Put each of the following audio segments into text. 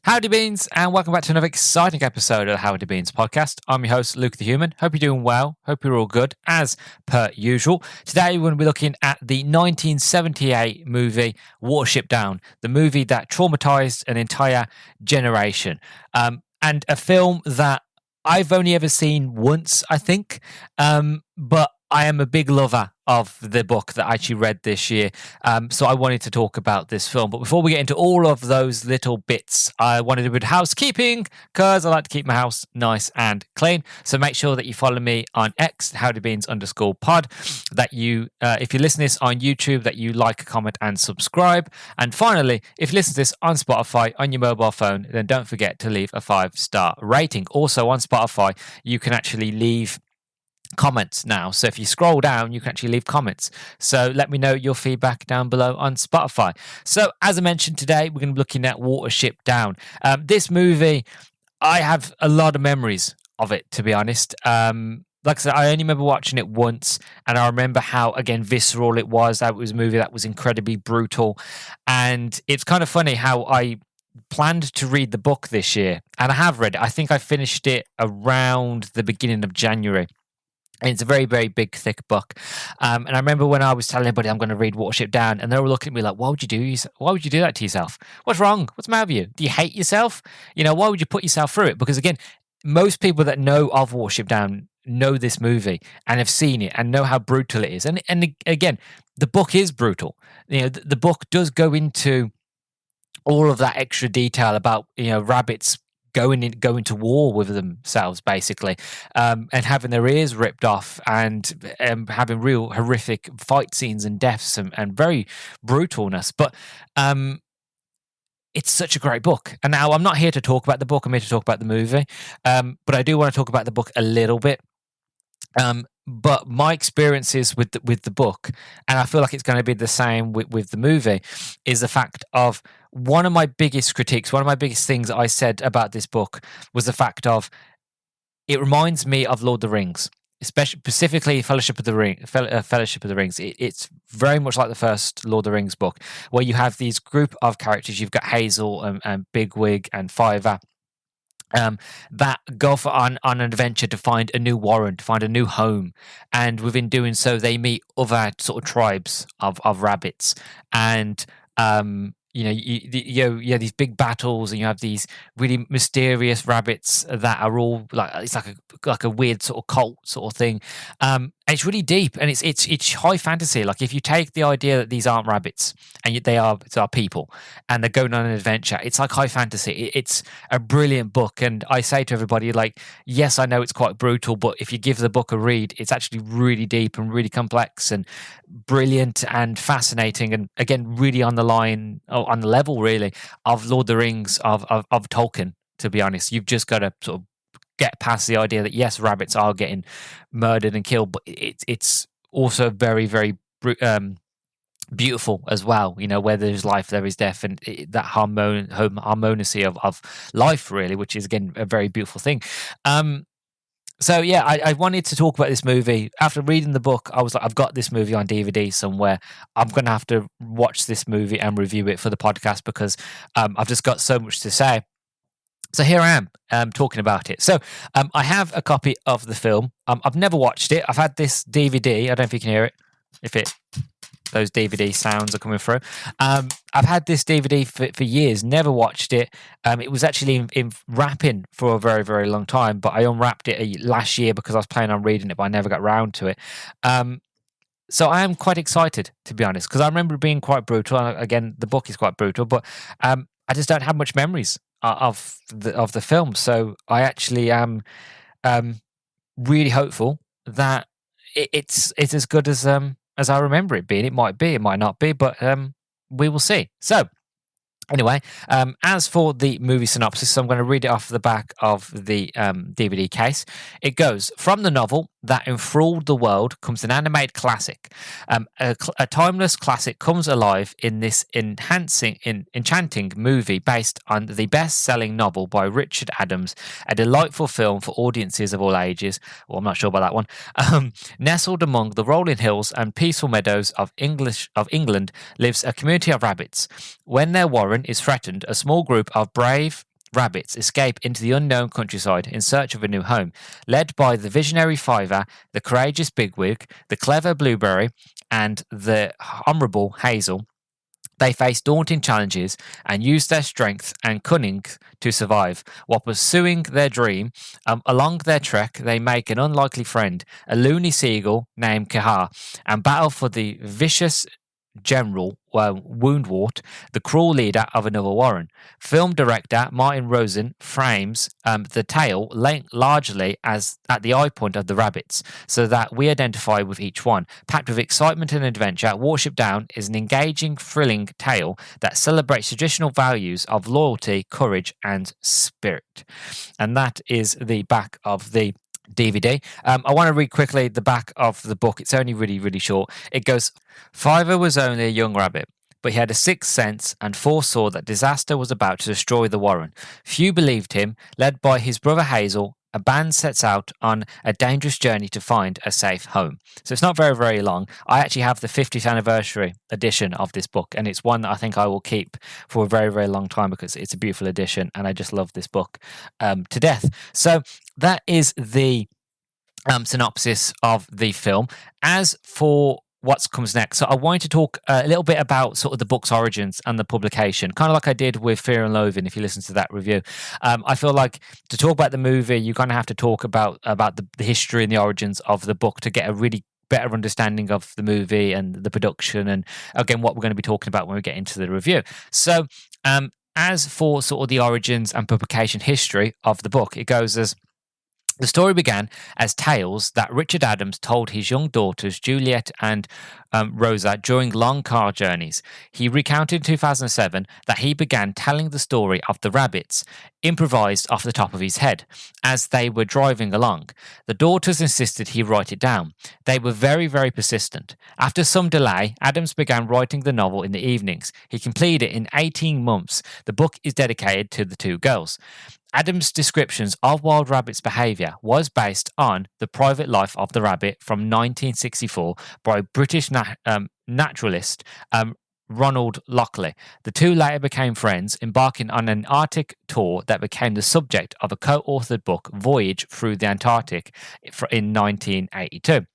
Howdy Beans, and welcome back to another exciting episode of the Howdy Beans podcast. I'm your host, Luke the Human. Hope you're doing well. Hope you're all good, as per usual. Today, we're going to be looking at the 1978 movie Watership Down, the movie that traumatized an entire generation, and a film that I've only ever seen once, I think, but I am a big lover of the book that I actually read this year. So I wanted to talk about this film. But before we get into all of those little bits, I wanted to do housekeeping because I like to keep my house nice and clean. So make sure that you follow me on X, howdybeans_pod, that you, if you listen to this on YouTube, that you like, comment, and subscribe. And finally, if you listen to this on Spotify on your mobile phone, then don't forget to leave a 5-star rating. Also on Spotify, you can actually leave comments now, so if you scroll down you can actually leave comments, so let me know your feedback down below on Spotify. So as I mentioned, today we're going to be looking at Watership Down. This movie, I have a lot of memories of it, to be honest. Like I said, I only remember watching it once, and I remember how, again, visceral it was. That was a movie that was incredibly brutal, and it's kind of funny how I planned to read the book this year, and I have read it. I think I finished it around the beginning of January. And it's a very, very big, thick book. And I remember when I was telling everybody I'm going to read Watership Down, and they were looking at me like, why would you do that to yourself? What's wrong? What's the matter with you? Do you hate yourself? You know, why would you put yourself through it? Because again, most people that know of Watership Down know this movie and have seen it and know how brutal it is. And again, the book is brutal. You know, the book does go into all of that extra detail about, you know, rabbits going to war with themselves, basically, and having their ears ripped off, and having real horrific fight scenes and deaths and very brutalness. But it's such a great book. And now I'm not here to talk about the book. I'm here to talk about the movie. But I do want to talk about the book a little bit. But my experiences with the book, and I feel like it's going to be the same with the movie, is the fact of one of my biggest critiques, one of my biggest things I said about this book was the fact of it reminds me of Lord of the Rings, specifically Fellowship of the Rings. It's very much like the first Lord of the Rings book, where you have these group of characters. You've got Hazel and Bigwig and Fiver. That go on an adventure to find a new warren, to find a new home, and within doing so, they meet other sort of tribes of rabbits, and you know, these big battles, and you have these really mysterious rabbits that are all like, it's like a weird sort of cult sort of thing. And it's really deep, and it's high fantasy. Like, if you take the idea that these aren't rabbits and they are people, and they're going on an adventure, it's like high fantasy. It's a brilliant book, and I say to everybody, like, yes, I know it's quite brutal, but if you give the book a read, it's actually really deep and really complex and brilliant and fascinating, and again, really on the line, on the level, really, of Lord of the Rings of Tolkien. To be honest, you've just got to sort of get past the idea that yes, rabbits are getting murdered and killed, but it's also very, very beautiful as well. You know, where there's life, there is death, and that harmony of life, really, which is again a very beautiful thing. So yeah, I wanted to talk about this movie. After reading the book, I was like, I've got this movie on DVD somewhere. I'm going to have to watch this movie and review it for the podcast, because I've just got so much to say. So here I am talking about it. So I have a copy of the film. I've never watched it. I've had this DVD. I don't know if you can hear it. Those DVD sounds are coming through. I've had this DVD for years, never watched it. It was actually in wrapping for a very, very long time, but I unwrapped it last year because I was planning on reading it, but I never got round to it. So I am quite excited, to be honest, because I remember it being quite brutal. Again, the book is quite brutal, but I just don't have much memories of the film. So I actually am really hopeful that it's as good as I remember it being. It might be, it might not be, but we will see. So anyway, as for the movie synopsis, so I'm going to read it off the back of the DVD case. It goes, from the novel that enthralled the world comes an animated classic. A timeless classic comes alive in this enchanting movie based on the best-selling novel by Richard Adams, a delightful film for audiences of all ages. Well, I'm not sure about that one. Nestled among the rolling hills and peaceful meadows of England lives a community of rabbits. When their warren is threatened, a small group of brave rabbits escape into the unknown countryside in search of a new home. Led by the visionary Fiver, the courageous Bigwig, the clever Blueberry, and the honourable Hazel, they face daunting challenges and use their strength and cunning to survive. While pursuing their dream, along their trek, they make an unlikely friend, a loony seagull named Kahar, and battle for the vicious General Woundwort, the cruel leader of another Warren. Film director Martin Rosen frames the tale largely as at the eye point of the rabbits, so that we identify with each one. Packed with excitement and adventure, Watership Down is an engaging, thrilling tale that celebrates traditional values of loyalty, courage, and spirit. And that is the back of the DVD. I want to read quickly the back of the book. It's only really, really short. It goes, Fiver was only a young rabbit, but he had a sixth sense and foresaw that disaster was about to destroy the Warren. Few believed him. Led by his brother Hazel, a band sets out on a dangerous journey to find a safe home. So it's not very, very long. I actually have the 50th anniversary edition of this book, and it's one that I think I will keep for a very, very long time because it's a beautiful edition, and I just love this book to death. So that is the synopsis of the film. As for what comes next, so I wanted to talk a little bit about sort of the book's origins and the publication, kind of like I did with Fear and Loathing. If you listen to that review, I feel like to talk about the movie, you kind of have to talk about the history and the origins of the book to get a really better understanding of the movie and the production, and again what we're going to be talking about when we get into the review. So as for sort of the origins and publication history of the book, it goes as: the story began as tales that Richard Adams told his young daughters, Juliet and Rosa, during long car journeys. He recounted in 2007 that he began telling the story of the rabbits, improvised off the top of his head, as they were driving along. The daughters insisted he write it down. They were very, very persistent. After some delay, Adams began writing the novel in the evenings. He completed it in 18 months. The book is dedicated to the two girls. Adams' descriptions of wild rabbits' behaviour was based on the private life of the rabbit from 1964 by British naturalist Ronald Lockley. The two later became friends, embarking on an Arctic tour that became the subject of a co-authored book, Voyage Through the Antarctic, in 1982.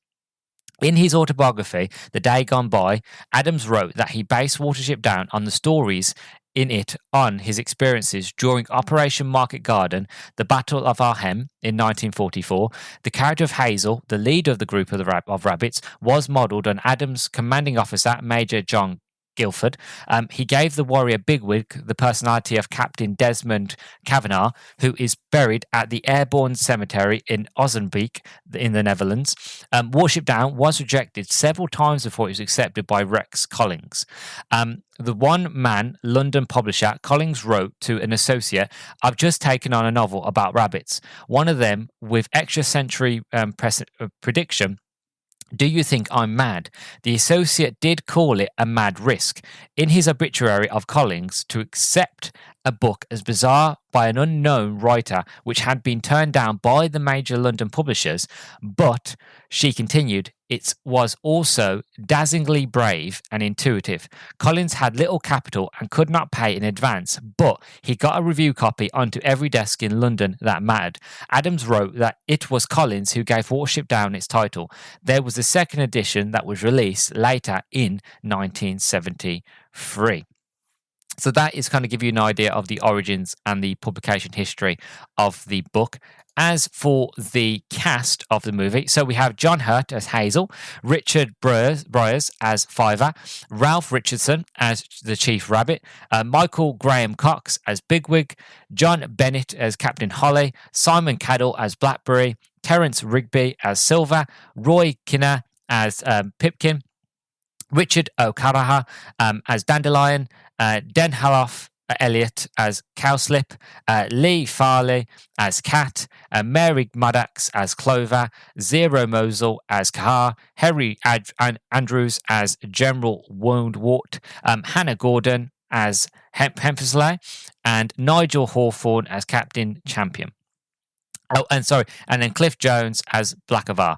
In his autobiography, The Day Gone By, Adams wrote that he based Watership Down on the stories in it on his experiences during Operation Market Garden, the Battle of Arnhem in 1944. The character of Hazel, the leader of the group of rabbits, was modelled on Adams' commanding officer, Major John Guilford. He gave the warrior Bigwig the personality of Captain Desmond Kavanagh, who is buried at the Airborne Cemetery in Ozembeek in the Netherlands. Watership Down was rejected several times before it was accepted by Rex Collings. The one-man London publisher, Collings, wrote to an associate, "I've just taken on a novel about rabbits. One of them with extra-century prediction. Do you think I'm mad?" The associate did call it a mad risk. In his obituary of Collings, to accept a book as bizarre by an unknown writer, which had been turned down by the major London publishers, but, she continued, it was also dazzlingly brave and intuitive. Collins had little capital and could not pay in advance, but he got a review copy onto every desk in London that mattered. Adams wrote that it was Collins who gave Watership Down its title. There was a second edition that was released later in 1973. So that is kind of give you an idea of the origins and the publication history of the book. As for the cast of the movie, so we have John Hurt as Hazel, Richard Briers as Fiver, Ralph Richardson as the Chief Rabbit, Michael Graham Cox as Bigwig, John Bennett as Captain Holly, Simon Cadell as Blackberry, Terence Rigby as Silver, Roy Kinner as Pipkin, Richard O'Callaghan as Dandelion, Den Haloff Elliot as Cowslip, Lee Farley as Cat, Mary Maddox as Clover, Zero Mosel as Kahar, Harry Andrews as General Woundwort, Hannah Gordon as Hempsley, and Nigel Hawthorne as Captain Champion. Oh, and then Cliff Jones as Blackavar.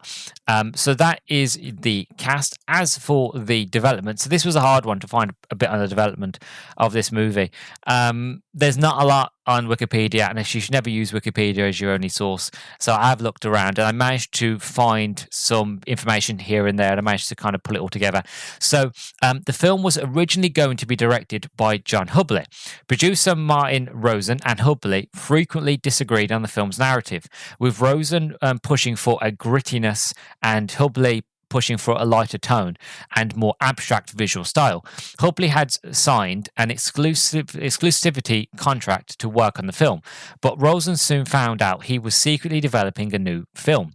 So that is the cast. As for the development, so this was a hard one to find a bit on the development of this movie. There's not a lot on Wikipedia, and you should never use Wikipedia as your only source. So I have looked around, and I managed to find some information here and there, and I managed to kind of pull it all together. So the film was originally going to be directed by John Hubley. Producer Martin Rosen and Hubley frequently disagreed on the film's narrative, with Rosen pushing for a grittiness and Hubley pushing for a lighter tone and more abstract visual style. Hubley had signed an exclusivity contract to work on the film, but Rosen soon found out he was secretly developing a new film,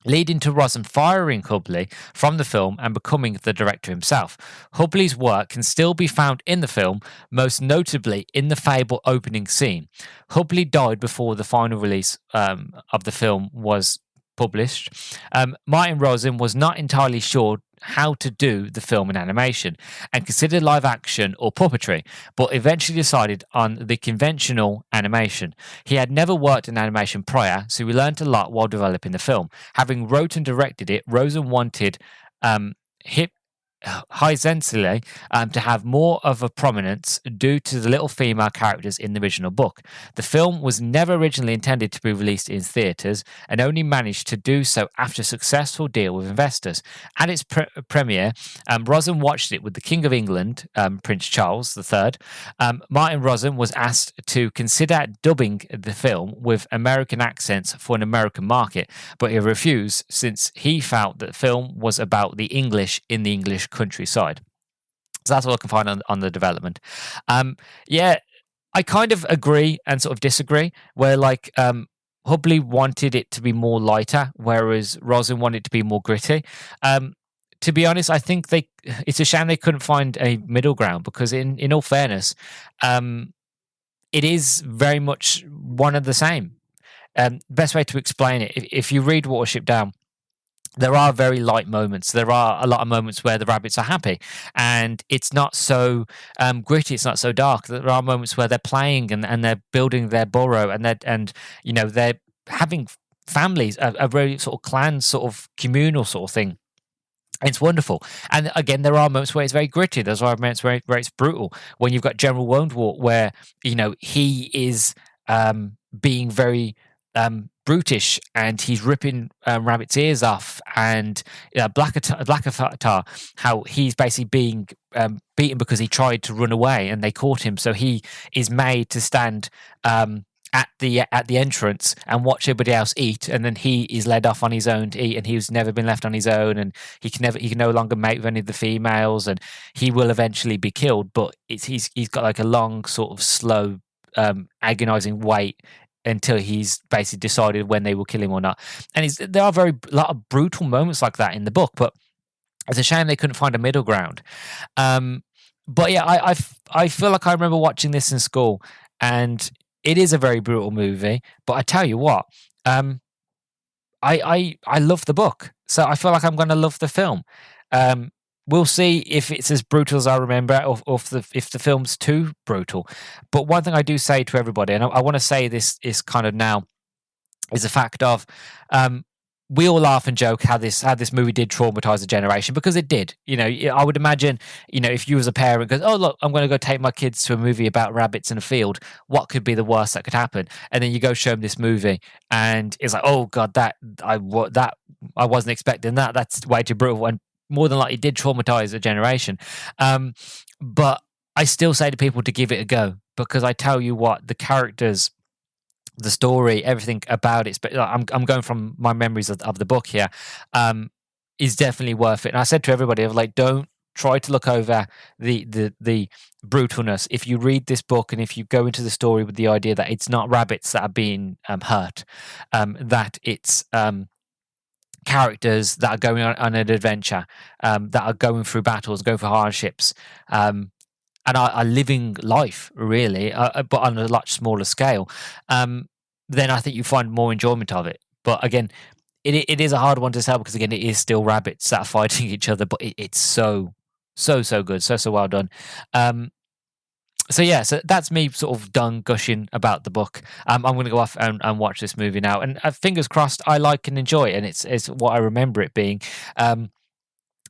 leading to Rosen firing Hubley from the film and becoming the director himself. Hubley's work can still be found in the film, most notably in the fable opening scene. Hubley died before the final release of the film was published. Martin Rosen was not entirely sure how to do the film in animation and considered live action or puppetry, but eventually decided on the conventional animation. He had never worked in animation prior, so he learned a lot while developing the film. Having wrote and directed it, Rosen wanted horizontally to have more of a prominence due to the little female characters in the original book. The film was never originally intended to be released in theatres and only managed to do so after a successful deal with investors. At its premiere, Rosen watched it with the King of England, Prince Charles III. Martin Rosen was asked to consider dubbing the film with American accents for an American market, but he refused since he felt that the film was about the English in the English countryside. So that's all I can find on the development. Yeah, I kind of agree and sort of disagree, where like Hubley wanted it to be more lighter, whereas Rosen wanted it to be more gritty. To be honest, I think it's a shame they couldn't find a middle ground, because in all fairness, it is very much one and the same. Best way to explain it, if you read Watership Down, there are very light moments. There are a lot of moments where the rabbits are happy, and it's not so gritty. It's not so dark. There are moments where they're playing and they're building their burrow, and they're having families, a very sort of clan, sort of communal sort of thing. It's wonderful. And again, there are moments where it's very gritty. There's moments where it's brutal. When you've got General Wondwort, where he is being very brutish, and he's ripping rabbits' ears off, and Blackattar, how he's basically being beaten because he tried to run away and they caught him, so he is made to stand at the entrance and watch everybody else eat, and then he is led off on his own to eat, and he's never been left on his own, and he can no longer mate with any of the females, and he will eventually be killed, but he's got like a long sort of slow agonizing wait until he's basically decided when they will kill him or not. And there are lot of brutal moments like that in the book, but it's a shame they couldn't find a middle ground. But yeah, I feel like I remember watching this in school, and it is a very brutal movie. But I tell you what, I love the book, so I feel like I'm going to love the film. We'll see if it's as brutal as I remember, or if the film's too brutal. But one thing I do say to everybody, and I want to say this is kind of now, is the fact of we all laugh and joke how this movie did traumatize a generation, because it did. I would imagine, if you as a parent goes, oh look, I'm going to go take my kids to a movie about rabbits in a field, what could be the worst that could happen? And then you go show them this movie, and it's like, oh god, I wasn't expecting that. That's way too brutal, and more than likely did traumatize a generation. But I still say to people to give it a go, because I tell you what, the characters, the story, everything about it, but I'm going from my memories of the book here, is definitely worth it. And I said to everybody, I'm like, don't try to look over the brutalness. If you read this book and if you go into the story with the idea that it's not rabbits that are being hurt, that it's characters that are going on an adventure, that are going through battles, going through hardships, and are living life, really, but on a much smaller scale, then I think you find more enjoyment of it. But again, it is a hard one to sell, because again, it is still rabbits that are fighting each other, but it's so good, so well done. So yeah, so that's me sort of done gushing about the book. I'm going to go off and watch this movie now, and fingers crossed I like and enjoy it, and it's what I remember it being.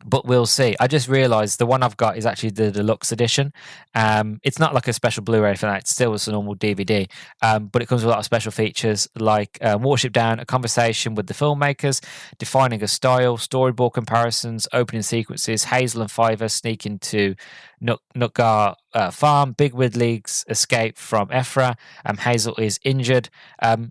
but we'll see. I just realized the one I've got is actually the deluxe edition. It's not like a special Blu-ray for that. It's still a normal DVD, but it comes with a lot of special features like Watership Down, a conversation with the filmmakers, defining a style, storyboard comparisons, opening sequences, Hazel and Fiver sneak into Nutgar farm, Big Ridley's escape from Ephra. Hazel is injured.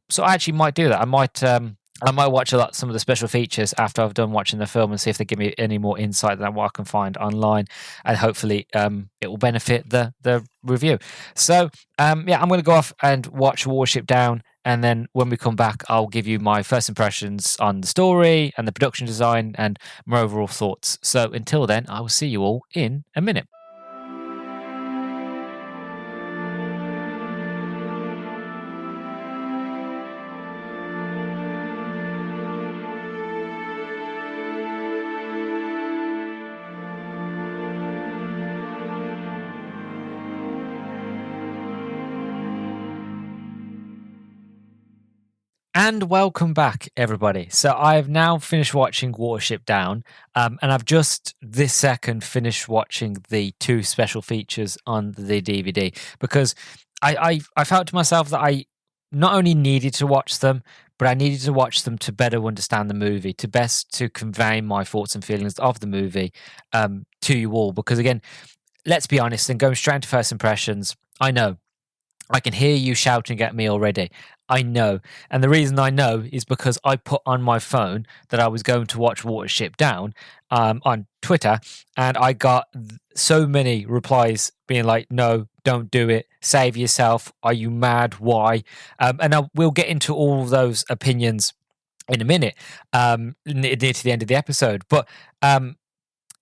So I actually might do that. I might watch some of the special features after I've done watching the film and see if they give me any more insight than what I can find online, and hopefully it will benefit the review. So yeah, I'm going to go off and watch Watership Down, and then when we come back, I'll give you my first impressions on the story and the production design and my overall thoughts. So until then, I will see you all in a minute. And welcome back, everybody. So I've now finished watching Watership Down, and I've just this second finished watching the 2 special features on the DVD, because I felt to myself that I not only needed to watch them, but I needed to watch them to better understand the movie, to convey my thoughts and feelings of the movie to you all. Because again, let's be honest, and going straight into first impressions, I know I can hear you shouting at me already. I know. And the reason I know is because I put on my phone that I was going to watch Watership Down on Twitter, and I got so many replies being like, no, don't do it. Save yourself. Are you mad? Why? And we'll get into all those opinions in a minute, near to the end of the episode. But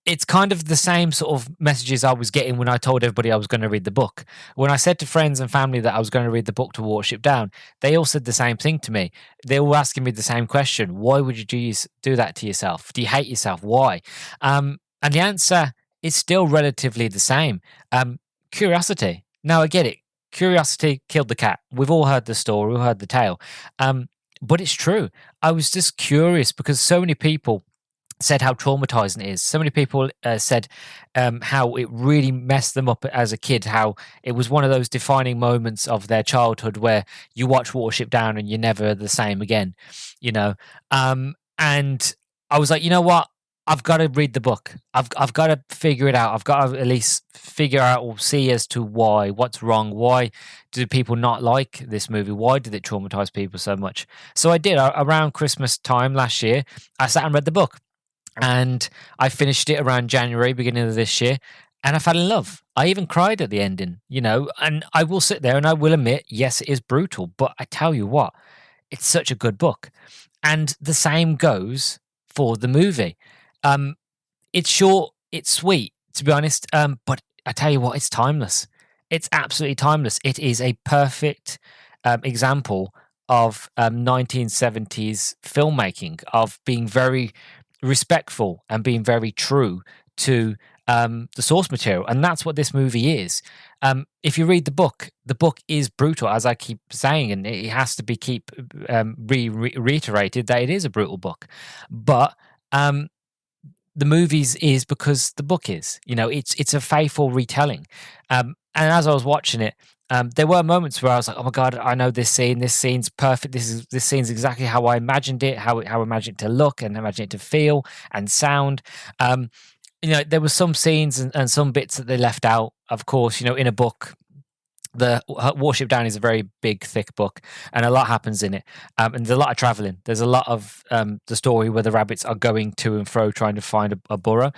it's kind of the same sort of messages I was getting when I told everybody I was going to read the book. When I said to friends and family that I was going to read the book to Watership Down, they all said the same thing to me. They were asking me the same question. Why would you do that to yourself? Do you hate yourself? Why? And the answer is still relatively the same. Curiosity. Now, I get it. Curiosity killed the cat. We've all heard the story. We've heard the tale. But it's true. I was just curious because so many people said how traumatizing it is. So many people said how it really messed them up as a kid, how it was one of those defining moments of their childhood where you watch Watership Down and you're never the same again, you know. And I was like, you know what? I've got to read the book. I've got to figure it out. I've got to at least figure out or see as to what's wrong. Why do people not like this movie? Why did it traumatize people so much? So I did. Around Christmas time last year, I sat and read the book. And I finished it around January, beginning of this year, and I fell in love. I even cried at the ending, you know, and I will sit there and I will admit, yes, it is brutal, but I tell you what, it's such a good book. And the same goes for the movie. It's short, it's sweet, to be honest, but I tell you what, it's timeless. It's absolutely timeless. It is a perfect example of 1970s filmmaking, of being very respectful and being very true to the source material, and that's what this movie is. If you read the book is brutal, as I keep saying, and it has to be reiterated that it is a brutal book. But the movies is because the book is, you know, it's a faithful retelling. And as I was watching it, there were moments where I was like, "Oh my god, I know this scene. This scene's perfect. This scene's exactly how I imagined it, how I imagined it to look, and imagined it to feel and sound." You know, there were some scenes and some bits that they left out. Of course, you know, in a book, the Watership Down is a very big, thick book, and a lot happens in it. And there's a lot of traveling. There's a lot of the story where the rabbits are going to and fro trying to find a burrow.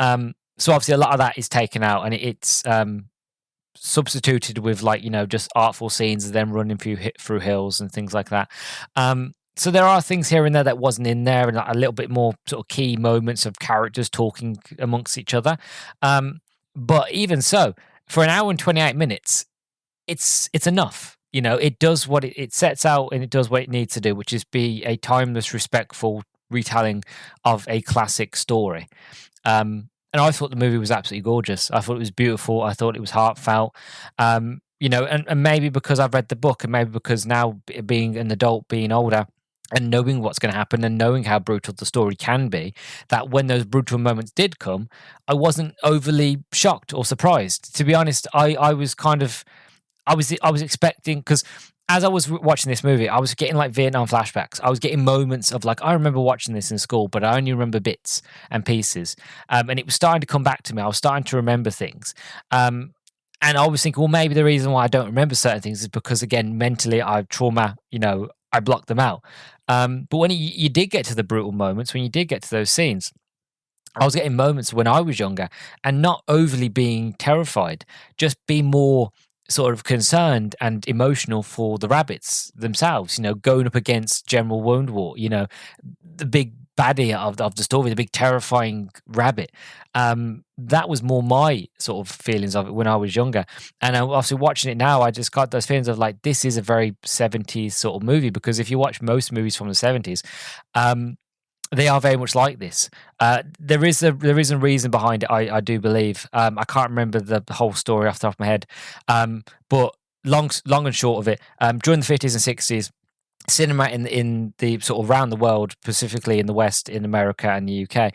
So obviously, a lot of that is taken out, and it's substituted with, like, you know, just artful scenes of them running through hills and things like that. So there are things here and there that wasn't in there, and like a little bit more sort of key moments of characters talking amongst each other. But even so, for an hour and 28 minutes, it's enough. You know, it does what it sets out, and it does what it needs to do, which is be a timeless, respectful retelling of a classic story. And I thought the movie was absolutely gorgeous. I thought it was beautiful. I thought it was heartfelt. You know, and maybe because I've read the book, and maybe because now being an adult, being older, and knowing what's going to happen and knowing how brutal the story can be, that when those brutal moments did come, I wasn't overly shocked or surprised. To be honest, I was kind of I was expecting, because as I was watching this movie, I was getting like Vietnam flashbacks. I was getting moments of like, I remember watching this in school, but I only remember bits and pieces. And it was starting to come back to me. I was starting to remember things. And I was thinking, well, maybe the reason why I don't remember certain things is because, again, mentally, I've trauma, I blocked them out. But when you did get to the brutal moments, when you did get to those scenes, I was getting moments when I was younger and not overly being terrified, just being more sort of concerned and emotional for the rabbits themselves, going up against General Woundwort, the big baddie of the story, the big terrifying rabbit. That was more my sort of feelings of it when I was younger. And obviously watching it now, I just got those feelings of like, this is a very 70s sort of movie, because if you watch most movies from the 70s, they are very much like this. There is a reason behind it. I do believe. I can't remember the whole story off the top of my head, but long and short of it, during the 50s and 60s, cinema in the sort of around the world, specifically in the West, in America and the UK,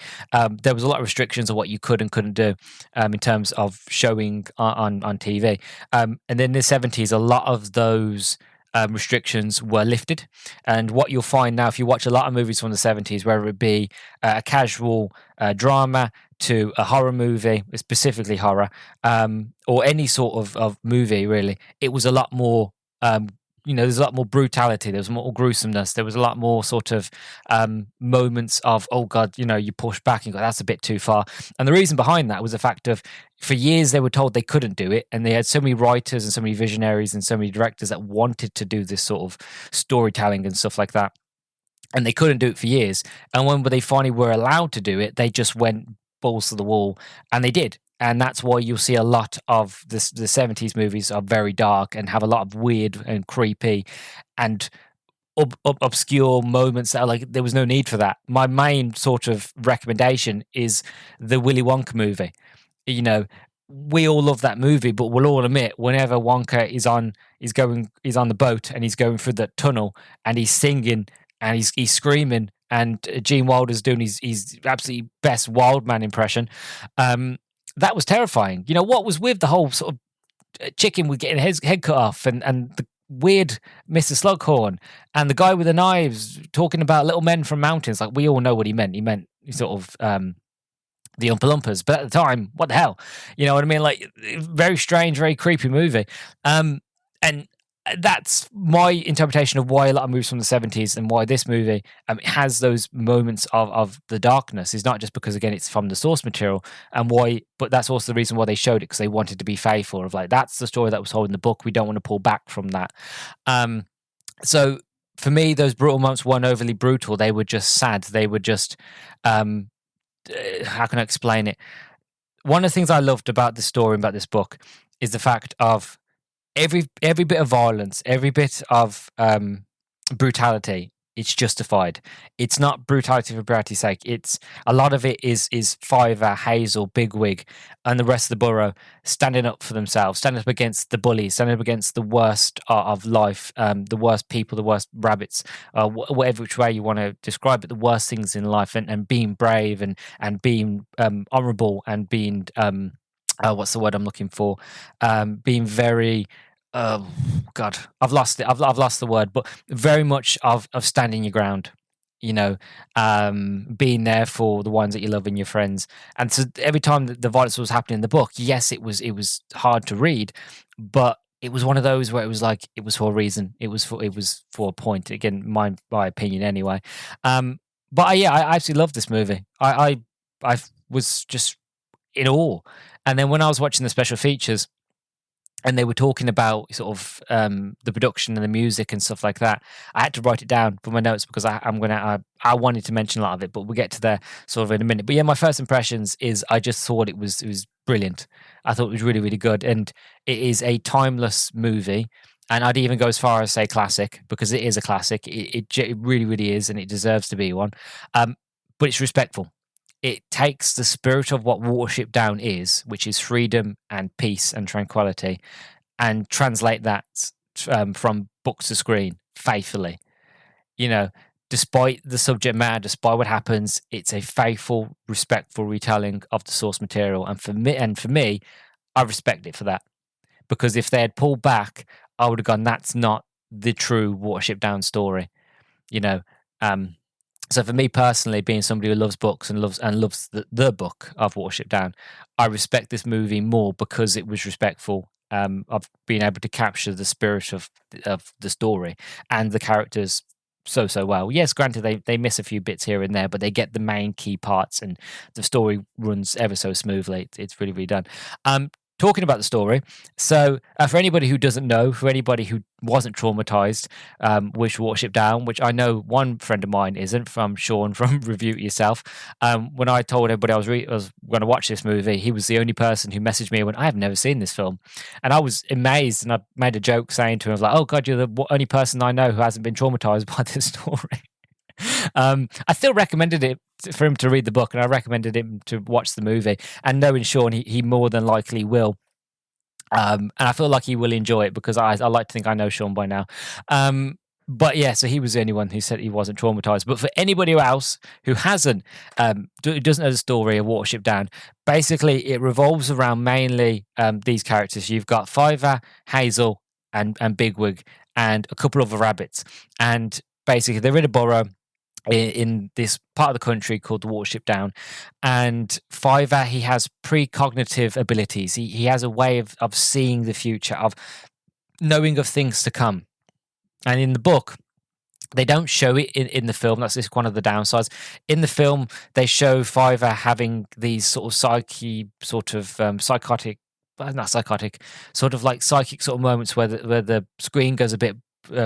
there was a lot of restrictions on what you could and couldn't do in terms of showing on TV. And then in the 70s, a lot of those restrictions were lifted. And what you'll find now, if you watch a lot of movies from the 70s, whether it be a casual drama to a horror movie, specifically horror, or any sort of movie, really, it was a lot more. There's a lot more brutality. There was more gruesomeness. There was a lot more sort of moments of, oh God, you push back and go, that's a bit too far. And the reason behind that was the fact of, for years they were told they couldn't do it, and they had so many writers and so many visionaries and so many directors that wanted to do this sort of storytelling and stuff like that, and they couldn't do it for years. And when they finally were allowed to do it, they just went balls to the wall, and they did. And that's why you'll see a lot of the 70s movies are very dark and have a lot of weird and creepy and obscure moments that are like, there was no need for that. My main sort of recommendation is the Willy Wonka movie. We all love that movie, but we'll all admit, whenever Wonka is on the boat and he's going through the tunnel and he's singing and he's screaming, and Gene Wilder's doing his absolutely best wild man impression, that was terrifying. What was with the whole sort of chicken with getting his head cut off, and the weird Mr. Slughorn and the guy with the knives talking about little men from mountains? Like, we all know what he meant. He meant sort of the Oompa Loompas, but at the time, what the hell? You know what I mean? Like, very strange, very creepy movie. And that's my interpretation of why a lot of movies from the 70s and why this movie has those moments of the darkness. Is not just because, again, it's from the source material, but that's also the reason why they showed it, because they wanted to be faithful of like, that's the story that was told in the book. We don't want to pull back from that. So for me, those brutal moments weren't overly brutal. They were just sad. They were just, how can I explain it? One of the things I loved about this story, about this book, is the fact of every bit of violence, every bit of brutality, it's justified. It's not brutality for brutality's sake. It's a lot of it is Fiver, Hazel, Bigwig, and the rest of the borough standing up for themselves, standing up against the bullies, standing up against the worst of life, the worst people, the worst rabbits, whatever which way you want to describe it, the worst things in life, and being brave and being honourable and being what's the word I'm looking for? Being very, God, I've lost it. I've lost the word, but very much of standing your ground. Being there for the ones that you love and your friends. And so every time that the violence was happening in the book, yes, it was hard to read, but it was one of those where it was like, it was for a reason. It was for a point. Again, my opinion anyway. But I absolutely loved this movie. I was just in awe. And then when I was watching the special features, and they were talking about sort of the production and the music and stuff like that, I had to write it down for my notes, because I wanted to mention a lot of it, but we'll get to there sort of in a minute. But yeah, my first impressions is I just thought it was brilliant. I thought it was really, really good, and it is a timeless movie. And I'd even go as far as say classic, because it is a classic. It really, really is, and it deserves to be one. But it's respectful. It takes the spirit of what Watership Down is, which is freedom and peace and tranquility, and translate that from book to screen faithfully. despite the subject matter, despite what happens, it's a faithful, respectful retelling of the source material. And for me, I respect it for that, because if they had pulled back, I would have gone, that's not the true Watership Down story, you know. So for me personally, being somebody who loves books and loves the book of Watership Down, I respect this movie more because it was respectful of being able to capture the spirit of the story and the characters so well. Yes, granted they miss a few bits here and there, but they get the main key parts, and the story runs ever so smoothly. It's really really done. Talking about the story, so for anybody who doesn't know, for anybody who wasn't traumatized with Watership Down, which I know one friend of mine isn't, from Sean from Review It Yourself. When I told everybody I was going to watch this movie, he was the only person who messaged me and went, I have never seen this film. And I was amazed, and I made a joke saying to him, I was like, oh God, you're the only person I know who hasn't been traumatized by this story. I still recommended it for him to read the book, and I recommended him to watch the movie. And knowing Sean, he more than likely will. And I feel like he will enjoy it, because I like to think I know Sean by now. But yeah, so he was the only one who said he wasn't traumatized. But for anybody else who hasn't, doesn't know the story of Watership Down, basically it revolves around mainly these characters. You've got Fiver, Hazel, and Bigwig, and a couple of rabbits. And basically they're in a burrow in this part of the country called the Watership Down. And Fiver, he has precognitive abilities. He has a way of seeing the future, of knowing of things to come. And in the book, they don't show it in the film. That's just one of the downsides. In the film, they show Fiver having these sort of psychotic, not psychotic, sort of like psychic sort of moments where the screen goes a bit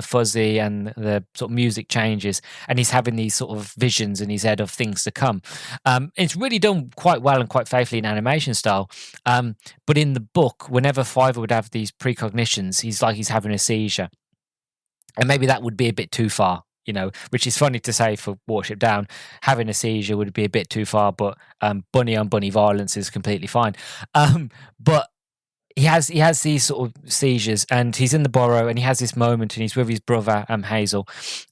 fuzzy and the sort of music changes, and he's having these sort of visions in his head of things to come. It's really done quite well and quite faithfully in animation style. But in the book, whenever Fiver would have these precognitions, he's like he's having a seizure. And maybe that would be a bit too far, which is funny to say for Watership Down. Having a seizure would be a bit too far, but bunny on bunny violence is completely fine. But he has these sort of seizures, and he's in the burrow, and he has this moment, and he's with his brother Hazel,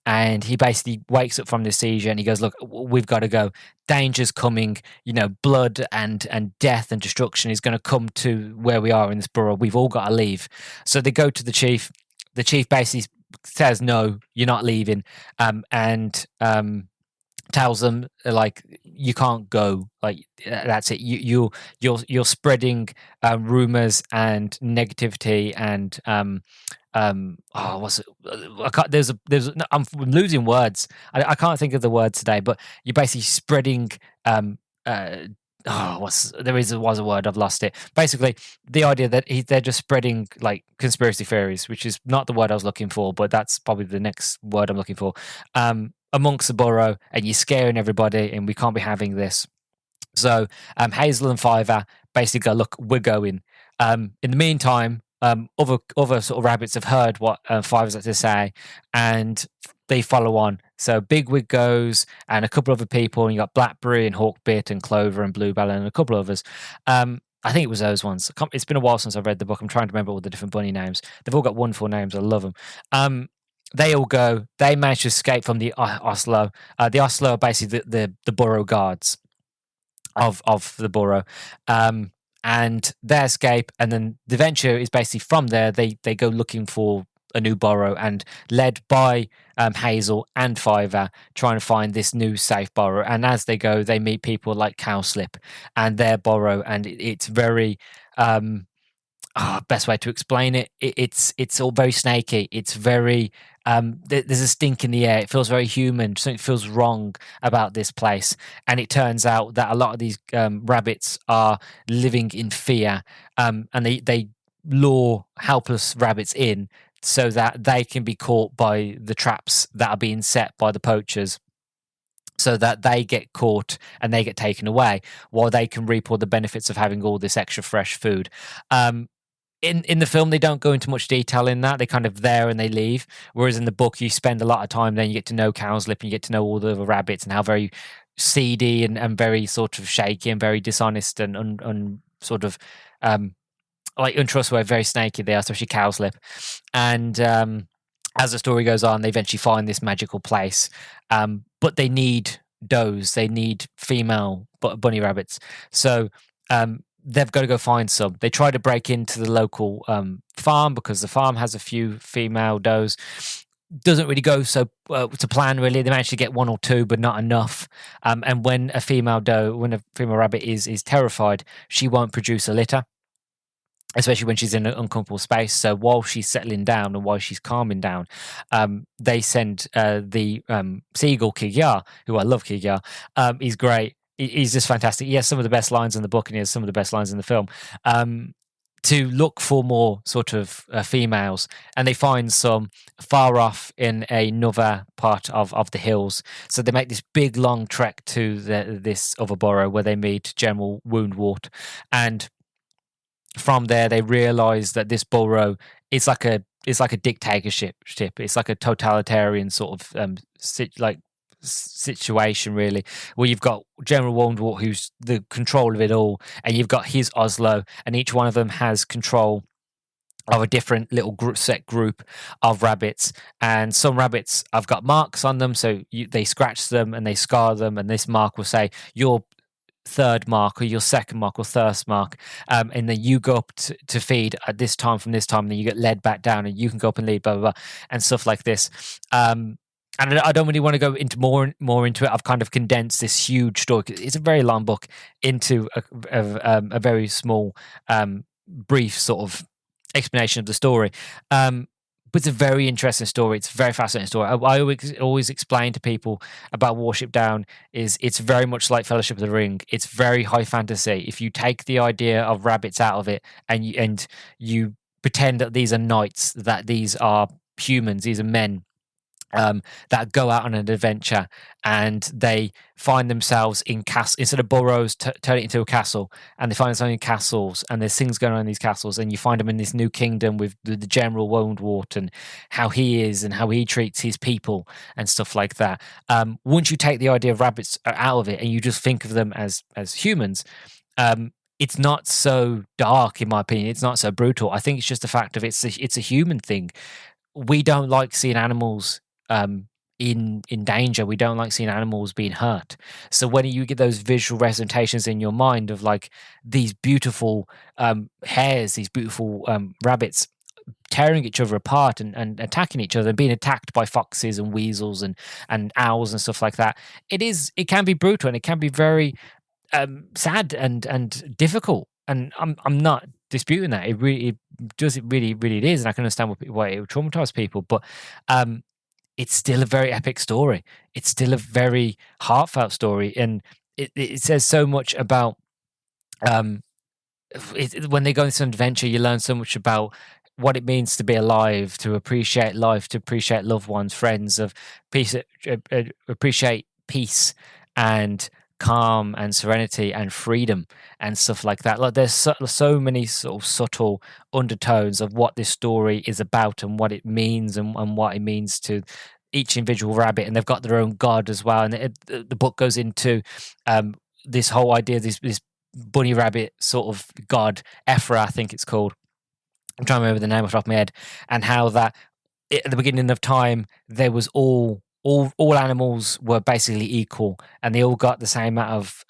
and he basically wakes up from the seizure, and he goes, look, we've got to go, danger's coming, blood and death and destruction is going to come to where we are in this burrow, we've all got to leave. So they go to the chief basically says, no, you're not leaving, and tells them, like, you can't go, like, that's it, you're spreading rumors and negativity and what's it, I can't, no, I'm losing words, I can't think of the word today, but you're basically spreading was a word, I've lost it. Basically, the idea that they're just spreading like conspiracy theories, which is not the word I was looking for, but that's probably the next word I'm looking for. Amongst the burrow, and you're scaring everybody, and we can't be having this. So Hazel and Fiver basically go, look, we're going. In the meantime, other sort of rabbits have heard what Fiver's had to say, and they follow on. So Bigwig goes, and a couple of other people, and you got Blackberry and Hawkbit and Clover and Bluebell and a couple of others. I think it was those ones. It's been a while since I've read the book. I'm trying to remember all the different bunny names. They've all got wonderful names. I love them. They all go. They manage to escape from the Oslo. The Oslo are basically the burrow guards of the burrow. And they escape, and then the adventure is basically from there. They go looking for a new burrow, and led by Hazel and Fiver, trying to find this new safe burrow. And as they go, they meet people like Cowslip and their burrow, and it's very best way to explain it. It's all very snaky. It's very there's a stink in the air. It feels very human. Something feels wrong about this place. And it turns out that a lot of these rabbits are living in fear, and they lure helpless rabbits in so that they can be caught by the traps that are being set by the poachers, so that they get caught and they get taken away, while they can reap all the benefits of having all this extra fresh food. In the film, they don't go into much detail in that. They kind of there and they leave. Whereas in the book, you spend a lot of time, then you get to know Cowslip, and you get to know all the other rabbits and how very seedy and very sort of shaky and very dishonest and sort of like untrustworthy, very snaky they are, especially Cowslip. And as the story goes on, they eventually find this magical place, but they need does. They need female bunny rabbits. So they've got to go find some. They try to break into the local farm because the farm has a few female does. Doesn't really go so to plan, really. They manage to get one or two, but not enough. And when a female rabbit is terrified, she won't produce a litter, especially when she's in an uncomfortable space. So while she's settling down and while she's calming down, they send the seagull Kigyar, who I love. Kigyar. He's great. He's just fantastic. He has some of the best lines in the book, and he has some of the best lines in the film. To look for more sort of females, and they find some far off in another part of the hills. So they make this big long trek to this other burrow where they meet General Woundwort, and from there they realize that this burrow is like a dictatorship. It's like a totalitarian sort of situation, really, where you've got General Woundwort, who's the control of it all, and you've got his Oslo, and each one of them has control of a different little set group of rabbits. And some rabbits have got marks on them, so they scratch them and they scar them, and this mark will say your third mark or your second mark or third mark, and then you go up to feed at this time from this time, and then you get led back down and you can go up and lead, blah blah blah, and stuff like this. And I don't really want to go into more into it. I've kind of condensed this huge story. It's a very long book into a very small, brief sort of explanation of the story. But it's a very interesting story. It's a very fascinating story. I always explain to people about Watership Down is it's very much like Fellowship of the Ring. It's very high fantasy. If you take the idea of rabbits out of it and you pretend that these are knights, that these are humans, these are men, that go out on an adventure, and they find themselves in instead of burrows, turn it into a castle, and they find themselves in castles, and there's things going on in these castles, and you find them in this new kingdom with the General Woundwort and how he is and how he treats his people and stuff like that. Once you take the idea of rabbits out of it and you just think of them as humans, it's not so dark, in my opinion. It's not so brutal. I think it's just the fact of it's a human thing. We don't like seeing animals in danger. We don't like seeing animals being hurt. So when you get those visual representations in your mind of like these beautiful hares, these beautiful rabbits tearing each other apart and attacking each other and being attacked by foxes and weasels and owls and stuff like that, it can be brutal and it can be very sad and difficult. And I'm not disputing that. It really it is, and I can understand why it would traumatize people. But it's still a very epic story. It's still a very heartfelt story, and it says so much about when they go into an adventure. You learn so much about what it means to be alive, to appreciate life, to appreciate loved ones, friends, of peace, appreciate peace and calm and serenity and freedom and stuff like that. Like there's so many sort of subtle undertones of what this story is about and what it means and what it means to each individual rabbit, and they've got their own god as well. And the book goes into this whole idea, this bunny rabbit sort of god, Ephra, I think it's called. I'm trying to remember the name off the top of my head, and how that at the beginning of time there was all animals were basically equal, and they all got the same amount of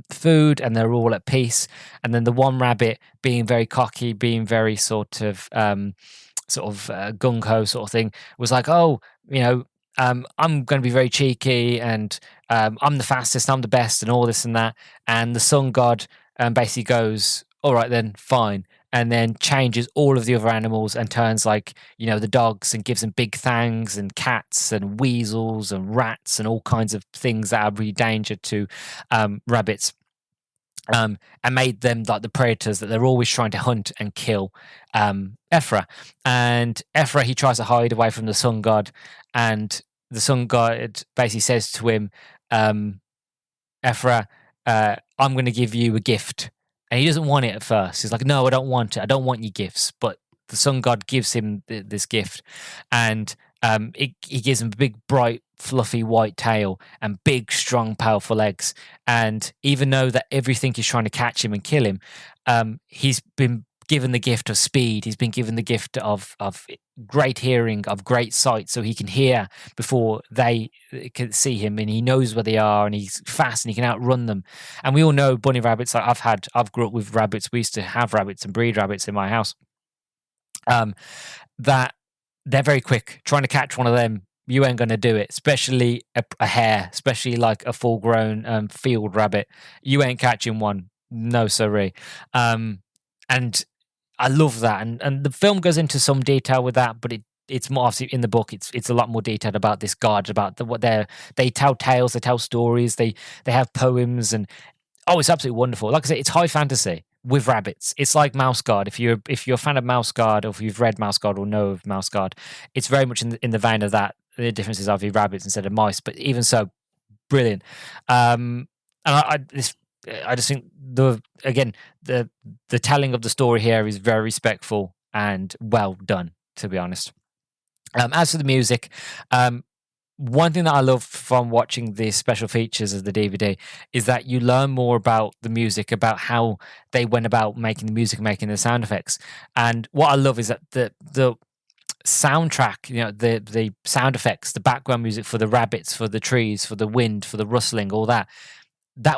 food, and they're all at peace. And then the one rabbit, being very cocky, being very sort of gung ho sort of thing, was like, oh, I'm going to be very cheeky, and I'm the fastest, I'm the best, and all this and that. And the sun god basically goes, all right then, fine. And then changes all of the other animals and turns like, the dogs, and gives them big fangs, and cats and weasels and rats and all kinds of things that are really danger to rabbits. And made them like the predators that they're always trying to hunt and kill Ephra. And Ephra, he tries to hide away from the sun god, and the sun god basically says to him, Ephra, I'm going to give you a gift. And he doesn't want it at first. He's like, no, I don't want it. I don't want your gifts. But the sun god gives him this gift. And he gives him a big, bright, fluffy white tail and big, strong, powerful legs. And even though that everything is trying to catch him and kill him, he's been given the gift of speed. He's been given the gift of great hearing, of great sight, so he can hear before they can see him, and he knows where they are, and he's fast and he can outrun them. And we all know bunny rabbits. Like I've grew up with rabbits. We used to have rabbits and breed rabbits in my house. That they're very quick. Trying to catch one of them, you ain't going to do it, especially a hare, especially like a full-grown field rabbit. You ain't catching one. No, sorry. And I love that. And the film goes into some detail with that, but it's more obviously in the book. It's a lot more detailed about this guard, about what they tell tales, they tell stories, they have poems, and it's absolutely wonderful. Like I say, it's high fantasy with rabbits. It's like Mouse Guard. If you're a fan of Mouse Guard, or if you've read Mouse Guard or know of Mouse Guard, it's very much in the vein of that. The difference is obviously rabbits instead of mice, but even so, brilliant. And I just think the telling of the story here is very respectful and well done, to be honest. As for the music, one thing that I love from watching the special features of the DVD is that you learn more about the music, about how they went about making the music, making the sound effects. And what I love is that the soundtrack, the sound effects, the background music for the rabbits, for the trees, for the wind, for the rustling, all that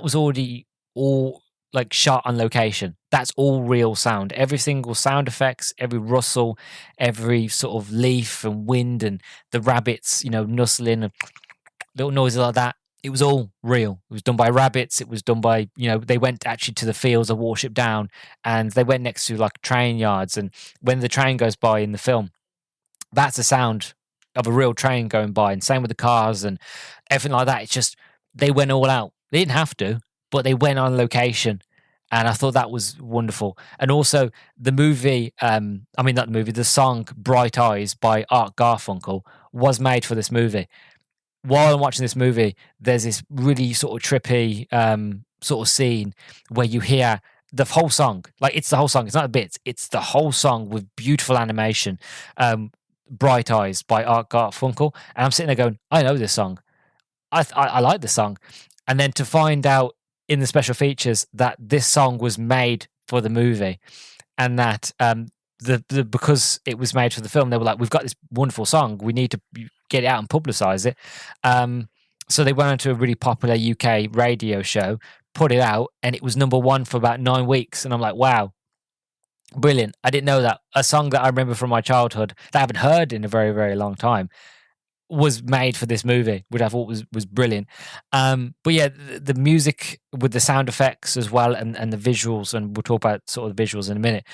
was already all like shot on location. That's all real sound. Every single sound effects, every rustle, every sort of leaf and wind, and the rabbits, nuzzling and little noises like that. It was all real. It was done by rabbits. It was done by, they went actually to the fields of Watership Down, and they went next to like train yards. And when the train goes by in the film, that's the sound of a real train going by. And same with the cars and everything like that. It's just, they went all out. They didn't have to, but they went on location, and I thought that was wonderful. And also the movie, the song Bright Eyes by Art Garfunkel was made for this movie. While I'm watching this movie, there's this really sort of trippy sort of scene where you hear the whole song. Like, it's the whole song. It's not the bits. It's the whole song with beautiful animation. Bright Eyes by Art Garfunkel. And I'm sitting there going, I know this song. I like this song. And then to find out in the special features that this song was made for the movie, and that because it was made for the film, they were like, we've got this wonderful song, we need to get it out and publicize it. So they went on to a really popular UK radio show, put it out, and it was number one for about 9 weeks. And I'm like, wow, brilliant. I didn't know that a song that I remember from my childhood that I haven't heard in a very, very long time was made for this movie, which I thought was brilliant. But yeah, the music with the sound effects as well, and the visuals, and we'll talk about sort of the visuals in a minute,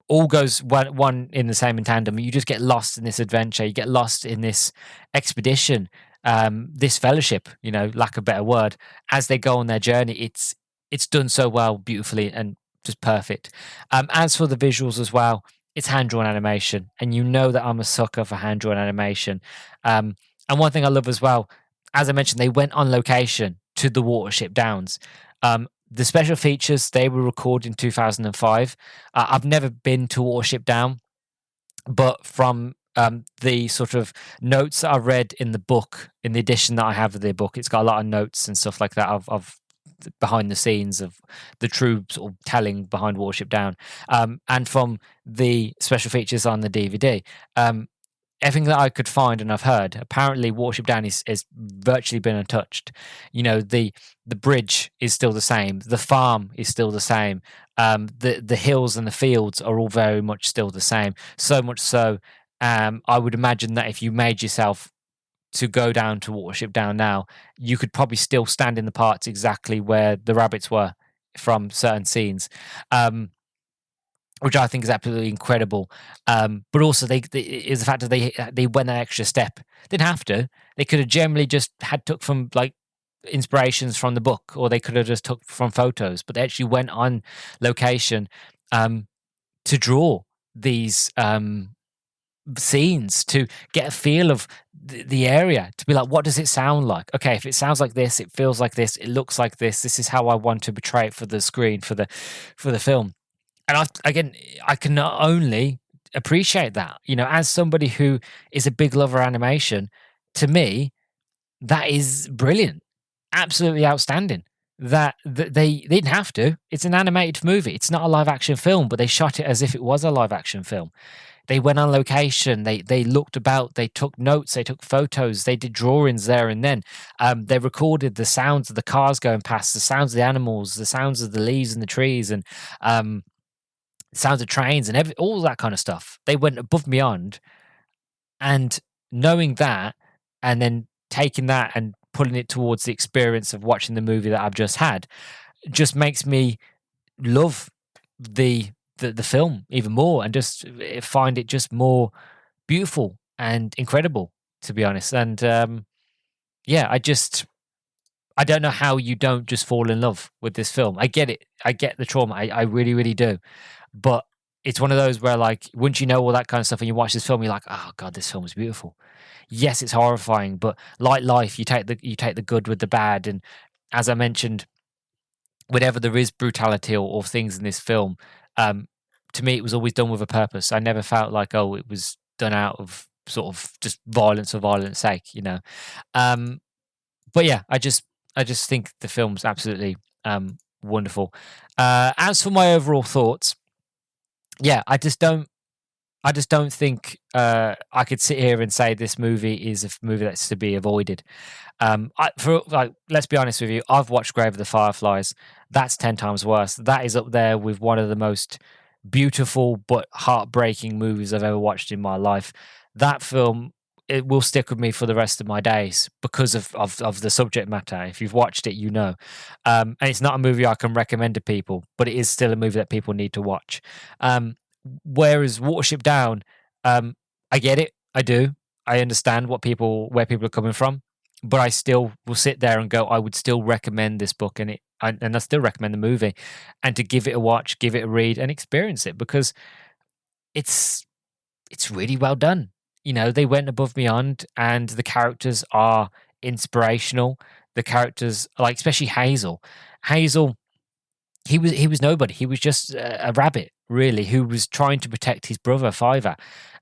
all goes one in the same in tandem. You just get lost in this adventure. You get lost in this expedition, this fellowship, lack of a better word, as they go on their journey. It's done so well, beautifully, and just perfect. As for the visuals as well, it's hand-drawn animation, and that I'm a sucker for hand-drawn animation. And one thing I love as well, as I mentioned, they went on location to the Watership Downs. The special features, they were recorded in 2005. I've never been to Watership Down, but from the sort of notes that I've read in the book, in the edition that I have of the book, it's got a lot of notes and stuff like that of behind the scenes of the true sort of telling behind Watership Down, and from the special features on the DVD, everything that I could find and I've heard, apparently Watership Down is virtually been untouched. The bridge is still the same, the farm is still the same, the hills and the fields are all very much still the same. So much so, I would imagine that if you made yourself to go down to Watership Down now, you could probably still stand in the parts exactly where the rabbits were from certain scenes, which I think is absolutely incredible. But also, is the fact that they went that extra step. They didn't have to. They could have generally just took from like inspirations from the book, or they could have just took from photos. But they actually went on location to draw these scenes, to get a feel of the area, to be like, what does it sound like? Okay, if it sounds like this, it feels like this, it looks like this is how I want to portray it for the screen, for the film. And I can not only appreciate that, as somebody who is a big lover of animation, to me, that is brilliant, absolutely outstanding. that they didn't have to. It's an animated movie. It's not a live action film, but they shot it as if it was a live action film. They went on location. They looked about. They took notes. They took photos. They did drawings there and then. They recorded the sounds of the cars going past, the sounds of the animals, the sounds of the leaves and the trees, and sounds of trains and all that kind of stuff. They went above and beyond, and knowing that, and then taking that and putting it towards the experience of watching the movie that I've just had, just makes me love the film even more, and just find it just more beautiful and incredible, to be honest. And yeah, I don't know how you don't just fall in love with this film. I get it. I get the trauma. I really, really do. But it's one of those where, like, once you know all that kind of stuff and you watch this film, you're like, oh God, this film is beautiful. Yes, it's horrifying, but like life, you take the good with the bad. And as I mentioned, whenever there is brutality or things in this film, to me, it was always done with a purpose. I never felt like, oh, it was done out of sort of just violence for violence sake, you know. But yeah, I just think the film's absolutely wonderful. As for my overall thoughts, yeah, I just don't think I could sit here and say this movie is a movie that's to be avoided. Let's be honest with you, I've watched Grave of the Fireflies. That's 10 times worse. That is up there with one of the most beautiful but heartbreaking movies I've ever watched in my life. That film, it will stick with me for the rest of my days because of the subject matter. If you've watched it, you know. And it's not a movie I can recommend to people, but it is still a movie that people need to watch. Whereas Watership Down, I get it. I do. I understand where people are coming from, but I still will sit there and go, I would still recommend this book, and I still recommend the movie, and to give it a watch, give it a read, and experience it, because it's really well done. You know, they went above and beyond, and the characters are inspirational. The characters, like especially Hazel. Hazel, he was nobody. He was just a rabbit, really, who was trying to protect his brother Fiver,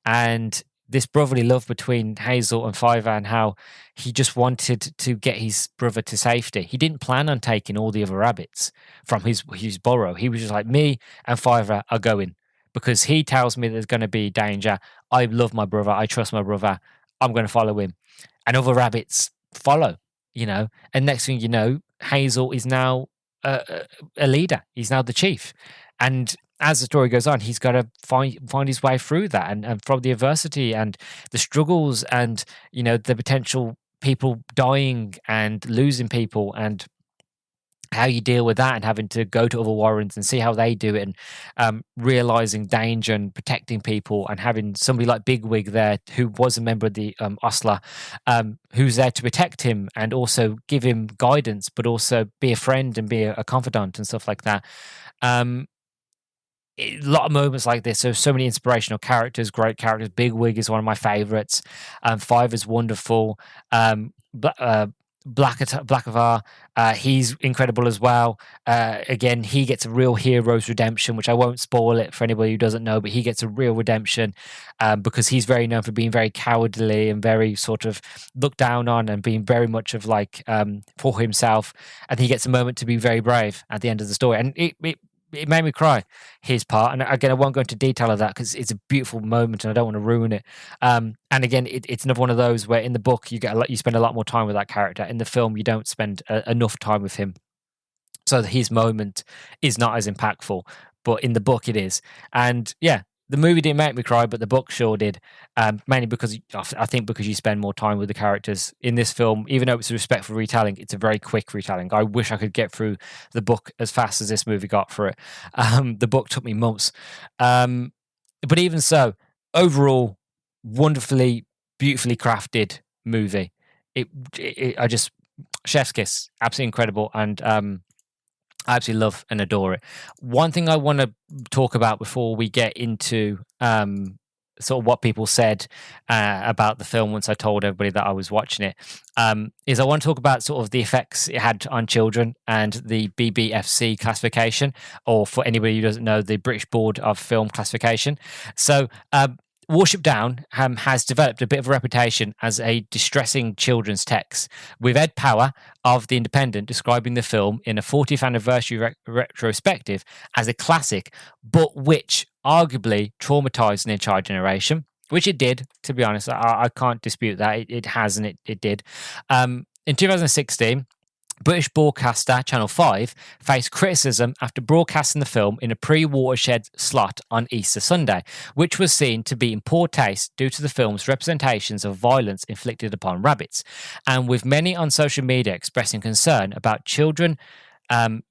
and this brotherly love between Hazel and Fiver, and how he just wanted to get his brother to safety. He didn't plan on taking all the other rabbits from his burrow. He was just like, me and Fiver are going, because he tells me there's going to be danger. I love my brother. I trust my brother. I'm going to follow him. And other rabbits follow, you know. And next thing you know, Hazel is now a leader. He's now the chief. And as the story goes on, he's got to find his way through that, and from the adversity and the struggles, and, you know, the potential people dying and losing people, and how you deal with that, and having to go to other warrens and see how they do it, and realizing danger and protecting people, and having somebody like Bigwig there, who was a member of the Ostler, who's there to protect him and also give him guidance, but also be a friend and be a confidant and stuff like that. A lot of moments like this. So many inspirational characters, great characters. Bigwig is one of my favorites. Five is wonderful. Blackavar, he's incredible as well. Again, he gets a real hero's redemption, which I won't spoil it for anybody who doesn't know, but he gets a real redemption because he's very known for being very cowardly and very sort of looked down on, and being very much of like for himself. And he gets a moment to be very brave at the end of the story, and it made me cry, his part. And again, I won't go into detail of that because it's a beautiful moment and I don't want to ruin it. And again, it's another one of those where in the book you spend a lot more time with that character. In the film, you don't spend enough time with him, so his moment is not as impactful. But in the book, it is. And yeah, the movie didn't make me cry, but the book sure did. Mainly because I think because you spend more time with the characters in this film. Even though it's a respectful retelling, it's a very quick retelling. I wish I could get through the book as fast as this movie got for it. The book took me months. But even so, overall, wonderfully, beautifully crafted movie. I just, chef's kiss, absolutely incredible. And I absolutely love and adore it. One thing I want to talk about before we get into sort of what people said about the film once I told everybody that I was watching it, is I want to talk about sort of the effects it had on children and the BBFC classification, or for anybody who doesn't know, the British Board of Film Classification. So Watership Down has developed a bit of a reputation as a distressing children's text, with Ed Power of The Independent describing the film in a 40th anniversary retrospective as a classic, but which arguably traumatized an entire generation, which it did, to be honest. I can't dispute that. It has, and it did. In 2016, British broadcaster Channel 5 faced criticism after broadcasting the film in a pre-watershed slot on Easter Sunday, which was seen to be in poor taste due to the film's representations of violence inflicted upon rabbits, and with many on social media expressing concern about children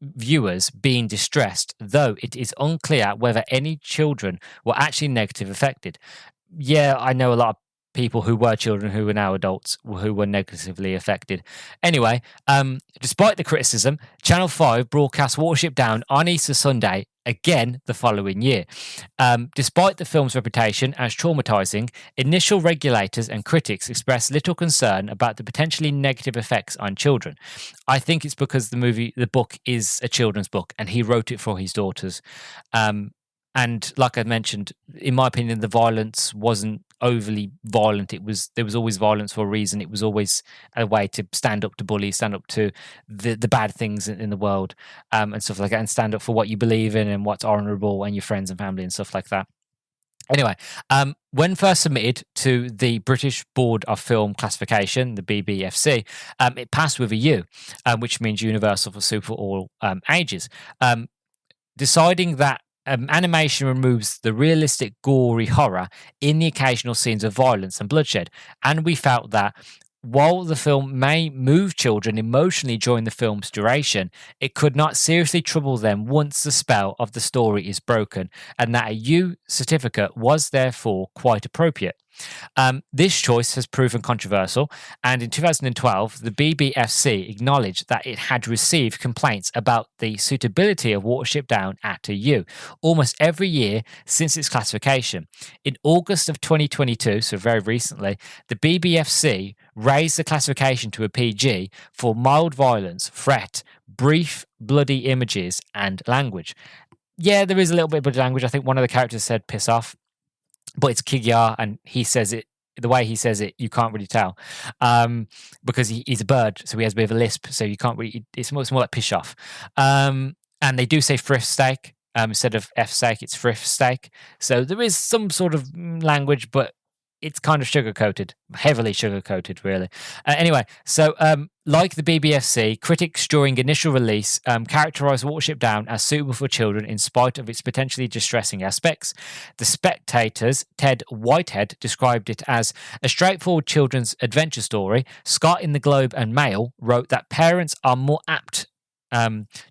viewers being distressed, though it is unclear whether any children were actually negatively affected. Yeah, I know a lot of people who were children who are now adults who were negatively affected. Anyway, despite the criticism, Channel 5 broadcast Watership Down on Easter Sunday again the following year. Despite the film's reputation as traumatizing, initial regulators and critics expressed little concern about the potentially negative effects on children. I think it's because the book is a children's book and he wrote it for his daughters. And like I mentioned, in my opinion, the violence wasn't overly violent. There was always violence for a reason. It was always a way to stand up to bullies, stand up to the bad things in the world, and stuff like that, and stand up for what you believe in and what's honourable and your friends and family and stuff like that. Anyway, when first submitted to the British Board of Film Classification, the BBFC, it passed with a U, which means Universal for Super All Ages, deciding that animation removes the realistic, gory horror in the occasional scenes of violence and bloodshed. And we felt that while the film may move children emotionally during the film's duration, it could not seriously trouble them once the spell of the story is broken, and that a U certificate was therefore quite appropriate. This choice has proven controversial, and in 2012, the BBFC acknowledged that it had received complaints about the suitability of Watership Down at a U almost every year since its classification. In August of 2022, so very recently, the BBFC raised the classification to a PG for mild violence, threat, brief bloody images, and language. Yeah, there is a little bit of bloody language. I think one of the characters said piss off, but it's Kigya, and he says it the way he says it, you can't really tell, because he's a bird, so he has a bit of a lisp, so you can't really. It's more like pish off. And they do say friff steak instead of f steak, it's friff steak. So there is some sort of language, but it's kind of sugar-coated, heavily sugar-coated, really. Anyway, so like the BBFC, critics during initial release characterised Watership Down as suitable for children in spite of its potentially distressing aspects. The Spectator's Ted Whitehead described it as a straightforward children's adventure story. Scott in the Globe and Mail wrote that parents are more apt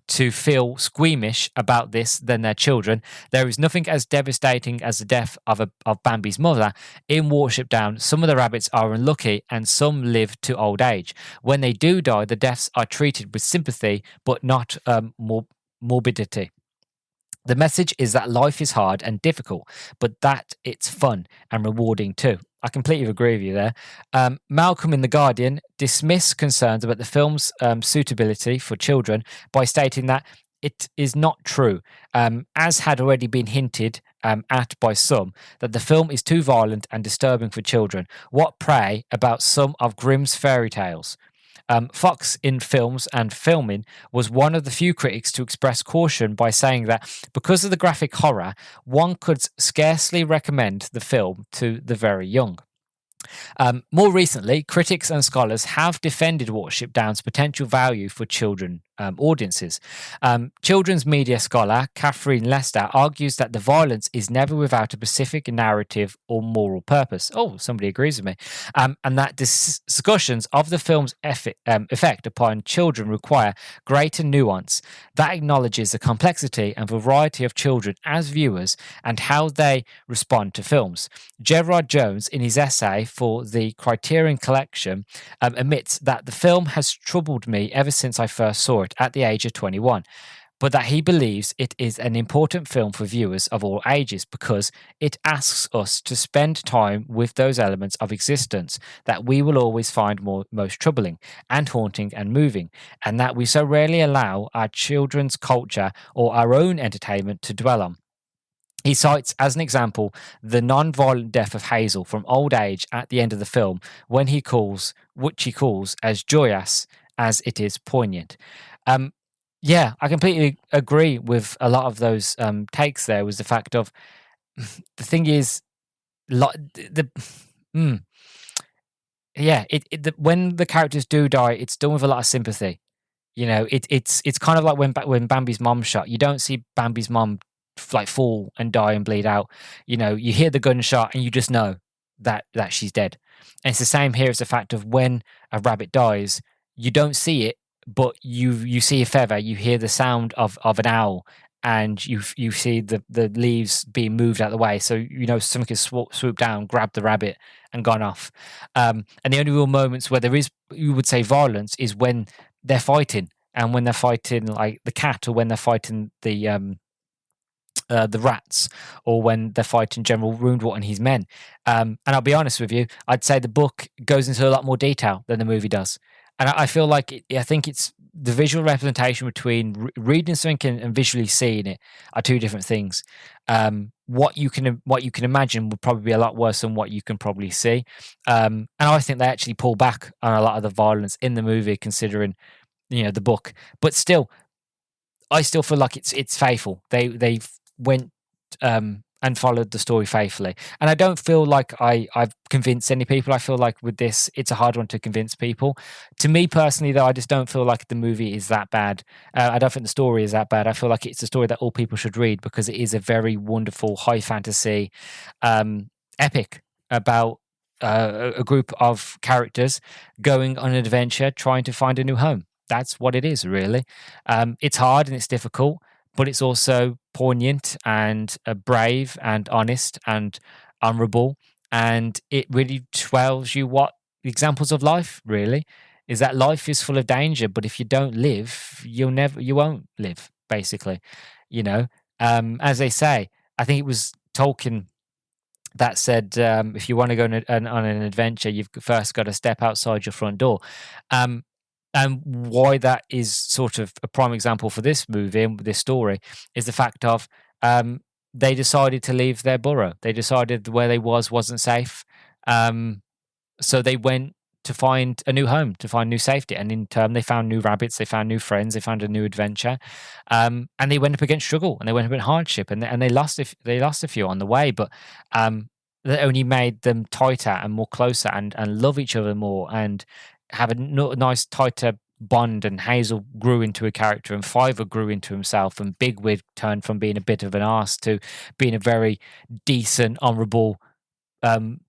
to feel squeamish about this than their children. There is nothing as devastating as the death of Bambi's mother. In Watership Down, some of the rabbits are unlucky and some live to old age. When they do die, the deaths are treated with sympathy but not morbidity. The message is that life is hard and difficult, but that it's fun and rewarding too. I completely agree with you there. Malcolm in The Guardian dismissed concerns about the film's suitability for children by stating that it is not true, as had already been hinted at by some, that the film is too violent and disturbing for children. What prey about some of Grimm's fairy tales? Fox in Films and Filming was one of the few critics to express caution by saying that because of the graphic horror, one could scarcely recommend the film to the very young. More recently, critics and scholars have defended Watership Down's potential value for children audiences. Children's media scholar Catherine Lester argues that the violence is never without a specific narrative or moral purpose. Oh, somebody agrees with me. And that discussions of the film's effect upon children require greater nuance that acknowledges the complexity and variety of children as viewers and how they respond to films. Gerard Jones, in his essay for the Criterion Collection, admits that the film has troubled me ever since I first saw it at the age of 21, but that he believes it is an important film for viewers of all ages because it asks us to spend time with those elements of existence that we will always find most troubling and haunting and moving, and that we so rarely allow our children's culture or our own entertainment to dwell on. He cites as an example the non-violent death of Hazel from old age at the end of the film, when he calls, which he calls as joyous as it is poignant. Um, yeah, I completely agree with a lot of those takes. There was the fact of the thing is, mm, yeah, when the characters do die, it's done with a lot of sympathy. You know, it's kind of like when Bambi's mom shot. You don't see Bambi's mom like fall and die and bleed out. You know, you hear the gunshot and you just know that she's dead. And it's the same here as the fact of when a rabbit dies, you don't see it, but you see a feather, you hear the sound of an owl, and you see the leaves being moved out of the way. So you know something has swooped down, grabbed the rabbit, and gone off. And the only real moments where there is, you would say, violence is when they're fighting, and when they're fighting like the cat, or when they're fighting the rats, or when they're fighting General Woundwort and his men. And I'll be honest with you, I'd say the book goes into a lot more detail than the movie does. And I feel like I think it's the visual representation between reading something and visually seeing it are two different things. What you can imagine would probably be a lot worse than what you can probably see. And I think they actually pull back on a lot of the violence in the movie, considering the book. But still, I still feel like it's faithful. They went and followed the story faithfully, and I don't feel like I've convinced any people. I feel like with this, it's a hard one to convince people. To me personally, though, I just don't feel like the movie is that bad. I don't think the story is that bad. I feel like it's a story that all people should read, because it is a very wonderful high fantasy epic about a group of characters going on an adventure, trying to find a new home. That's what it is, really. It's hard and it's difficult, but it's also poignant and brave and honest and honourable. And it really tells you what the examples of life really is, that life is full of danger, but if you don't live, you won't live, basically. You know, as they say, I think it was Tolkien that said, if you want to go on an adventure, you've first got to step outside your front door. And why that is sort of a prime example for this movie and this story is the fact of they decided to leave their burrow. They decided where they wasn't safe. So they went to find a new home, to find new safety. And in turn, they found new rabbits, they found new friends, they found a new adventure. And they went up against struggle, and they went up against hardship, and they lost a few on the way, but that only made them tighter and more closer, and love each other more, and have a nice tighter bond. And Hazel grew into a character, and Fiver grew into himself, and Bigwig turned from being a bit of an arse to being a very decent, honourable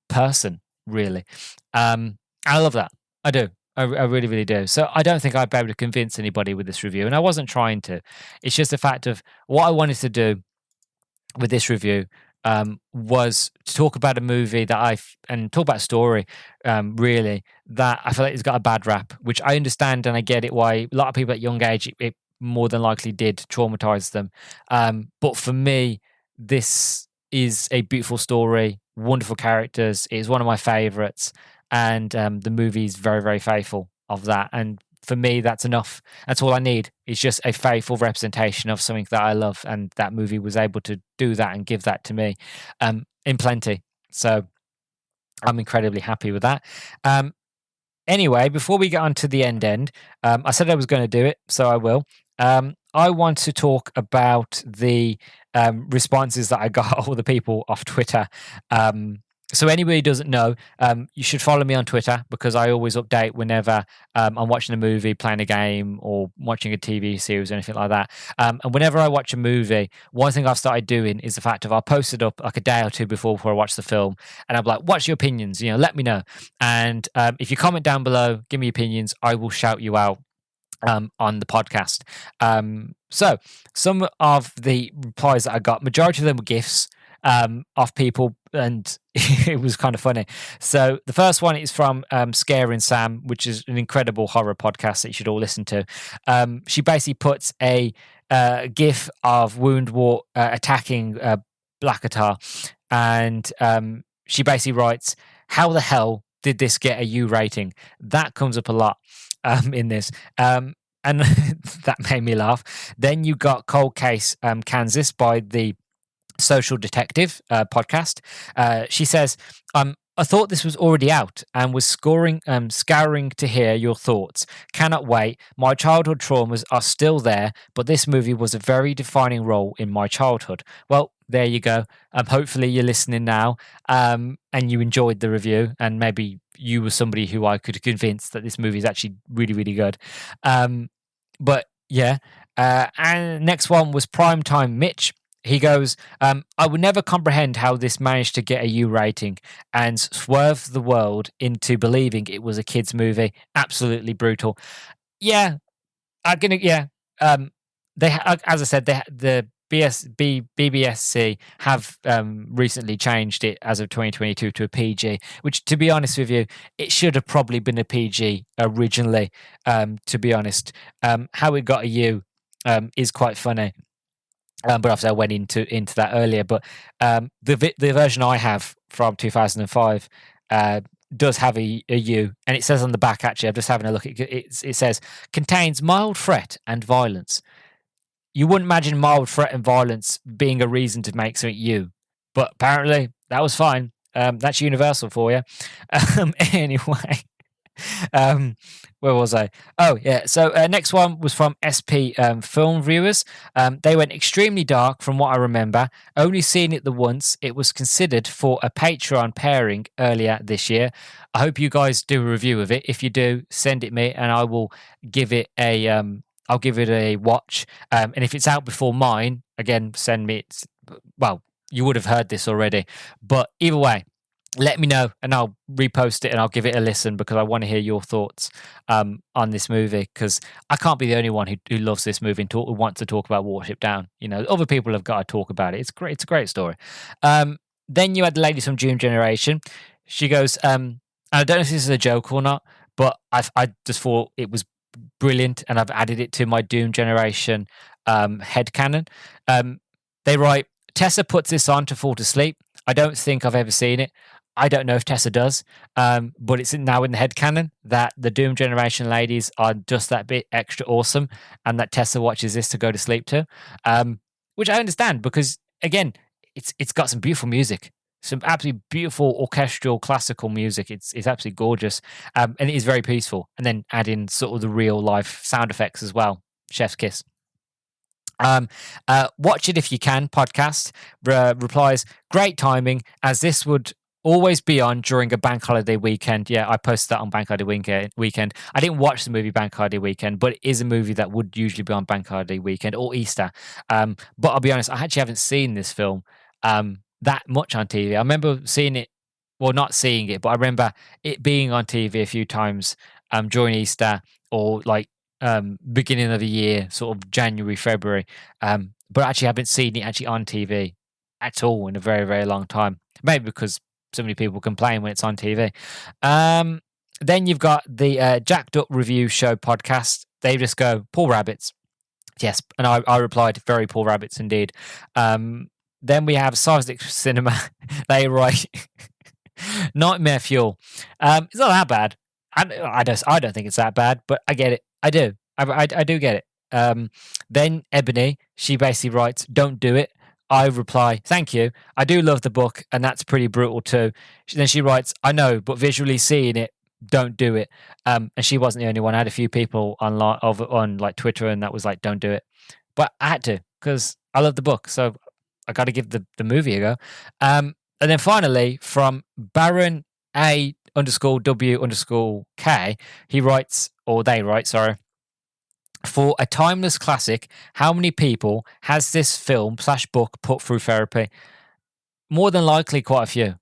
person, really. I love that. I do. I really, really do. So I don't think I'd be able to convince anybody with this review, and I wasn't trying to. It's just the fact of what I wanted to do with this review was to talk about a movie and talk about a story, really, that I feel like it's got a bad rap, which I understand and I get it why a lot of people at young age, it more than likely did traumatize them. But for me, this is a beautiful story, wonderful characters. It's one of my favorites, and the movie is very, very faithful of that. And for me, that's enough. That's all I need. It's just a faithful representation of something that I love, and that movie was able to do that and give that to me in plenty. So I'm incredibly happy with that. Anyway, before we get on to the end, I said I was going to do it, so I will. I want to talk about the responses that I got, all the people off Twitter. So anybody who doesn't know, you should follow me on Twitter, because I always update whenever I'm watching a movie, playing a game, or watching a TV series or anything like that. And whenever I watch a movie, one thing I've started doing is the fact of I'll post it up like a day or two before I watch the film, and I'm like, what's your opinions? Let me know. And if you comment down below, give me opinions, I will shout you out on the podcast. So some of the replies that I got, majority of them were GIFs of people, and it was kind of funny. So the first one is from Scaring Sam, which is an incredible horror podcast that you should all listen to. She basically puts a GIF of Woundwort attacking Blackatar, and she basically writes, "How the hell did this get a U rating?" That comes up a lot in this. And that made me laugh. Then you got Cold Case Kansas by the Social Detective podcast. She says, I thought this was already out and was scouring to hear your thoughts. Cannot wait. My childhood traumas are still there, but this movie was a very defining role in my childhood. Well, there you go. Hopefully you're listening now, and you enjoyed the review, and maybe you were somebody who I could convince that this movie is actually really, really good. But yeah. And next one was Primetime Mitch. He goes, I would never comprehend how this managed to get a U rating and swerve the world into believing it was a kids' movie. Absolutely brutal. Yeah, I'm gonna. Yeah, as I said, the BBSC have recently changed it as of 2022 to a PG. Which, to be honest with you, it should have probably been a PG originally. To be honest, how it got a U is quite funny. But obviously, I went into that earlier. But the version I have from 2005 does have a U, and it says on the back. Actually, I'm just having a look. It says contains mild threat and violence. You wouldn't imagine mild threat and violence being a reason to make something U, but apparently that was fine. That's universal for you. Anyway. Where was I? Oh, yeah. So next one was from SP Film Viewers. They went extremely dark from what I remember. Only seeing it the once. It was considered for a Patreon pairing earlier this year. I hope you guys do a review of it. If you do, send it me, and I will give it a I'll give it a watch. And if it's out before mine, again, send me. Well, you would have heard this already, but either way, let me know and I'll repost it and I'll give it a listen because I want to hear your thoughts on this movie, because I can't be the only one who loves this movie and who wants to talk about Watership Down. You know, other people have got to talk about it. It's great. It's a great story. Then you had the lady from Doom Generation. She goes, I don't know if this is a joke or not, but I just thought it was brilliant and I've added it to my Doom Generation headcanon. They write, Tessa puts this on to fall to sleep. I don't think I've ever seen it. I don't know if Tessa does, but it's now in the headcanon that the Doom Generation ladies are just that bit extra awesome and that Tessa watches this to go to sleep to, which I understand because, again, it's got some beautiful music, some absolutely beautiful orchestral classical music. It's absolutely gorgeous, and it is very peaceful. And then add in sort of the real life sound effects as well. Chef's kiss. Watch it if you can. Podcast replies, great timing, as this would always be on during a bank holiday weekend. Yeah, I posted that on bank holiday weekend. I didn't watch the movie Bank Holiday Weekend, but it is a movie that would usually be on Bank Holiday Weekend or Easter. But I'll be honest, I actually haven't seen this film that much on TV. I remember seeing it, well, not seeing it, but I remember it being on TV a few times during Easter or like beginning of the year, sort of January, February. But actually, I haven't seen it actually on TV at all in a very, very long time. Maybe because so many people complain when it's on TV. Then you've got the Jacked Up Review Show podcast. They just go, poor rabbits. Yes, and I replied, very poor rabbits indeed. Then we have Seismic Cinema. They write, Nightmare Fuel. It's not that bad. I don't think it's that bad, but I get it. I do. I do get it. Then Ebony, she basically writes, don't do it. I reply, thank you. I do love the book, and that's pretty brutal too. Then she writes, I know, but visually seeing it, don't do it. And she wasn't the only one. I had a few people on like Twitter, and that was like, don't do it. But I had to because I love the book, so I got to give the movie a go. And then finally, from Baron A_W_K, he writes, or they write, sorry. For a timeless classic, how many people has this film / book put through therapy? More than likely, quite a few.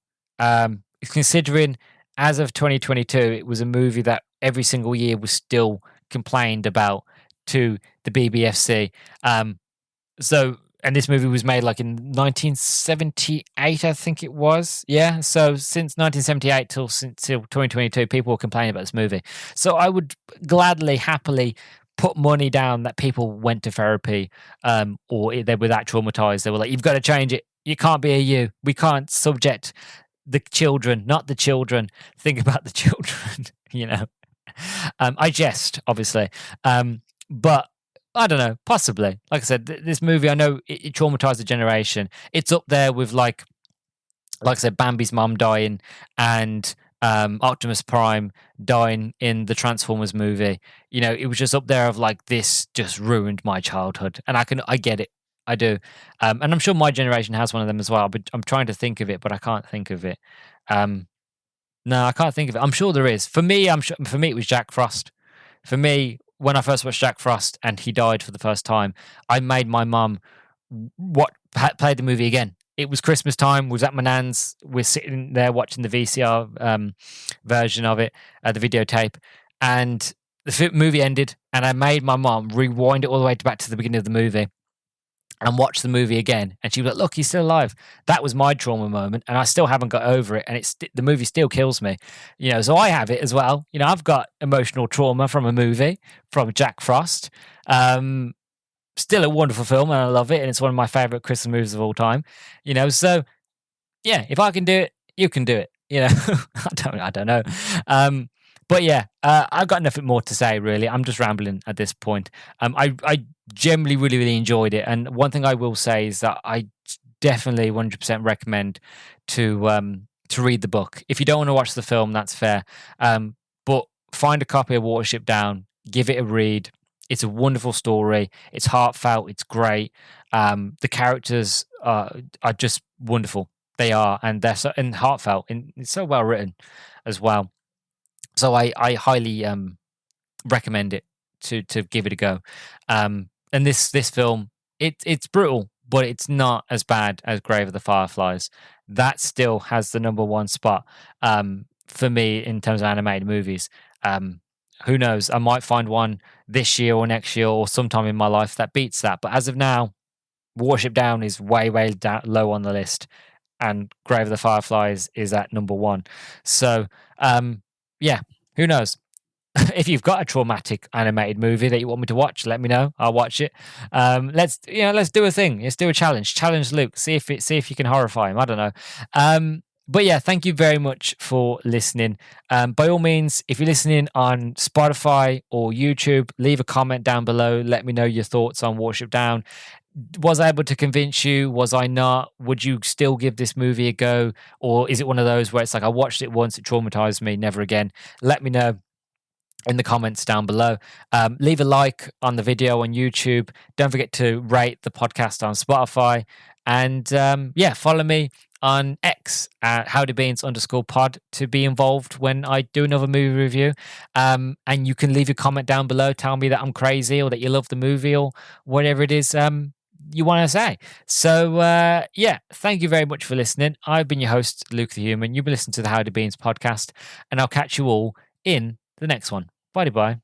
Considering as of 2022, it was a movie that every single year was still complained about to the BBFC. And this movie was made like in 1978, I think it was. Yeah. So since 1978 till 2022, people were complaining about this movie. So I would gladly, happily put money down that people went to therapy, or they were that traumatized. They were like, you've got to change it. You can't be a you. We can't subject the children, not the children. Think about the children, you know. I jest, obviously. But I don't know, possibly. Like I said, this movie, I know it traumatized a generation. It's up there with like I said, Bambi's mum dying and Optimus Prime dying in the Transformers movie. You know, it was just up there of like, this just ruined my childhood, and I get it, I do, and I'm sure my generation has one of them as well. But I'm trying to think of it, but I can't think of it. Um, no, I can't think of it. I'm sure there is. For me, for me it was Jack Frost. For me, when I first watched Jack Frost and he died for the first time, I made my mum play the movie again. It was Christmas time. We was at my nan's. We're sitting there watching the VCR version of it, the videotape, and the movie ended. And I made my mum rewind it all the way back to the beginning of the movie and watch the movie again. And she was like, "Look, he's still alive." That was my trauma moment, and I still haven't got over it. And the movie still kills me, you know. So I have it as well. You know, I've got emotional trauma from a movie, from Jack Frost. Still a wonderful film, and I love it, and it's one of my favorite Christmas movies of all time. You know, so yeah, if I can do it, you can do it. You know, I don't know. But yeah, I've got nothing more to say really. I'm just rambling at this point. I generally really enjoyed it, and one thing I will say is that I definitely 100% recommend to read the book. If you don't want to watch the film, that's fair. But find a copy of Watership Down, give it a read. It's a wonderful story. It's heartfelt. It's great. The characters are just wonderful. They are, and they're so and heartfelt, and it's so well written as well. So I highly recommend it to give it a go. And this film, it's brutal, but it's not as bad as Grave of the Fireflies. That still has the number one spot for me in terms of animated movies. Who knows? I might find one this year or next year or sometime in my life that beats that. But as of now, Watership Down is way low on the list, and Grave of the Fireflies is at number one. So, yeah, who knows? If you've got a traumatic animated movie that you want me to watch, let me know. I'll watch it. Let's do a thing. Let's do a challenge. Challenge Luke. See if you can horrify him. I don't know. But yeah, thank you very much for listening. By all means, if you're listening on Spotify or YouTube, leave a comment down below. Let me know your thoughts on Watership Down. Was I able to convince you? Was I not? Would you still give this movie a go? Or is it one of those where it's like, I watched it once, it traumatized me, never again? Let me know in the comments down below. Leave a like on the video on YouTube. Don't forget to rate the podcast on Spotify. And yeah, follow me on X at howdybeans_pod to be involved when I do another movie review. And you can leave a comment down below. Tell me that I'm crazy or that you love the movie or whatever it is you want to say. So yeah, thank you very much for listening. I've been your host, Luke the Human. You've been listening to the Howdy Beans podcast, and I'll catch you all in the next one. Bye bye.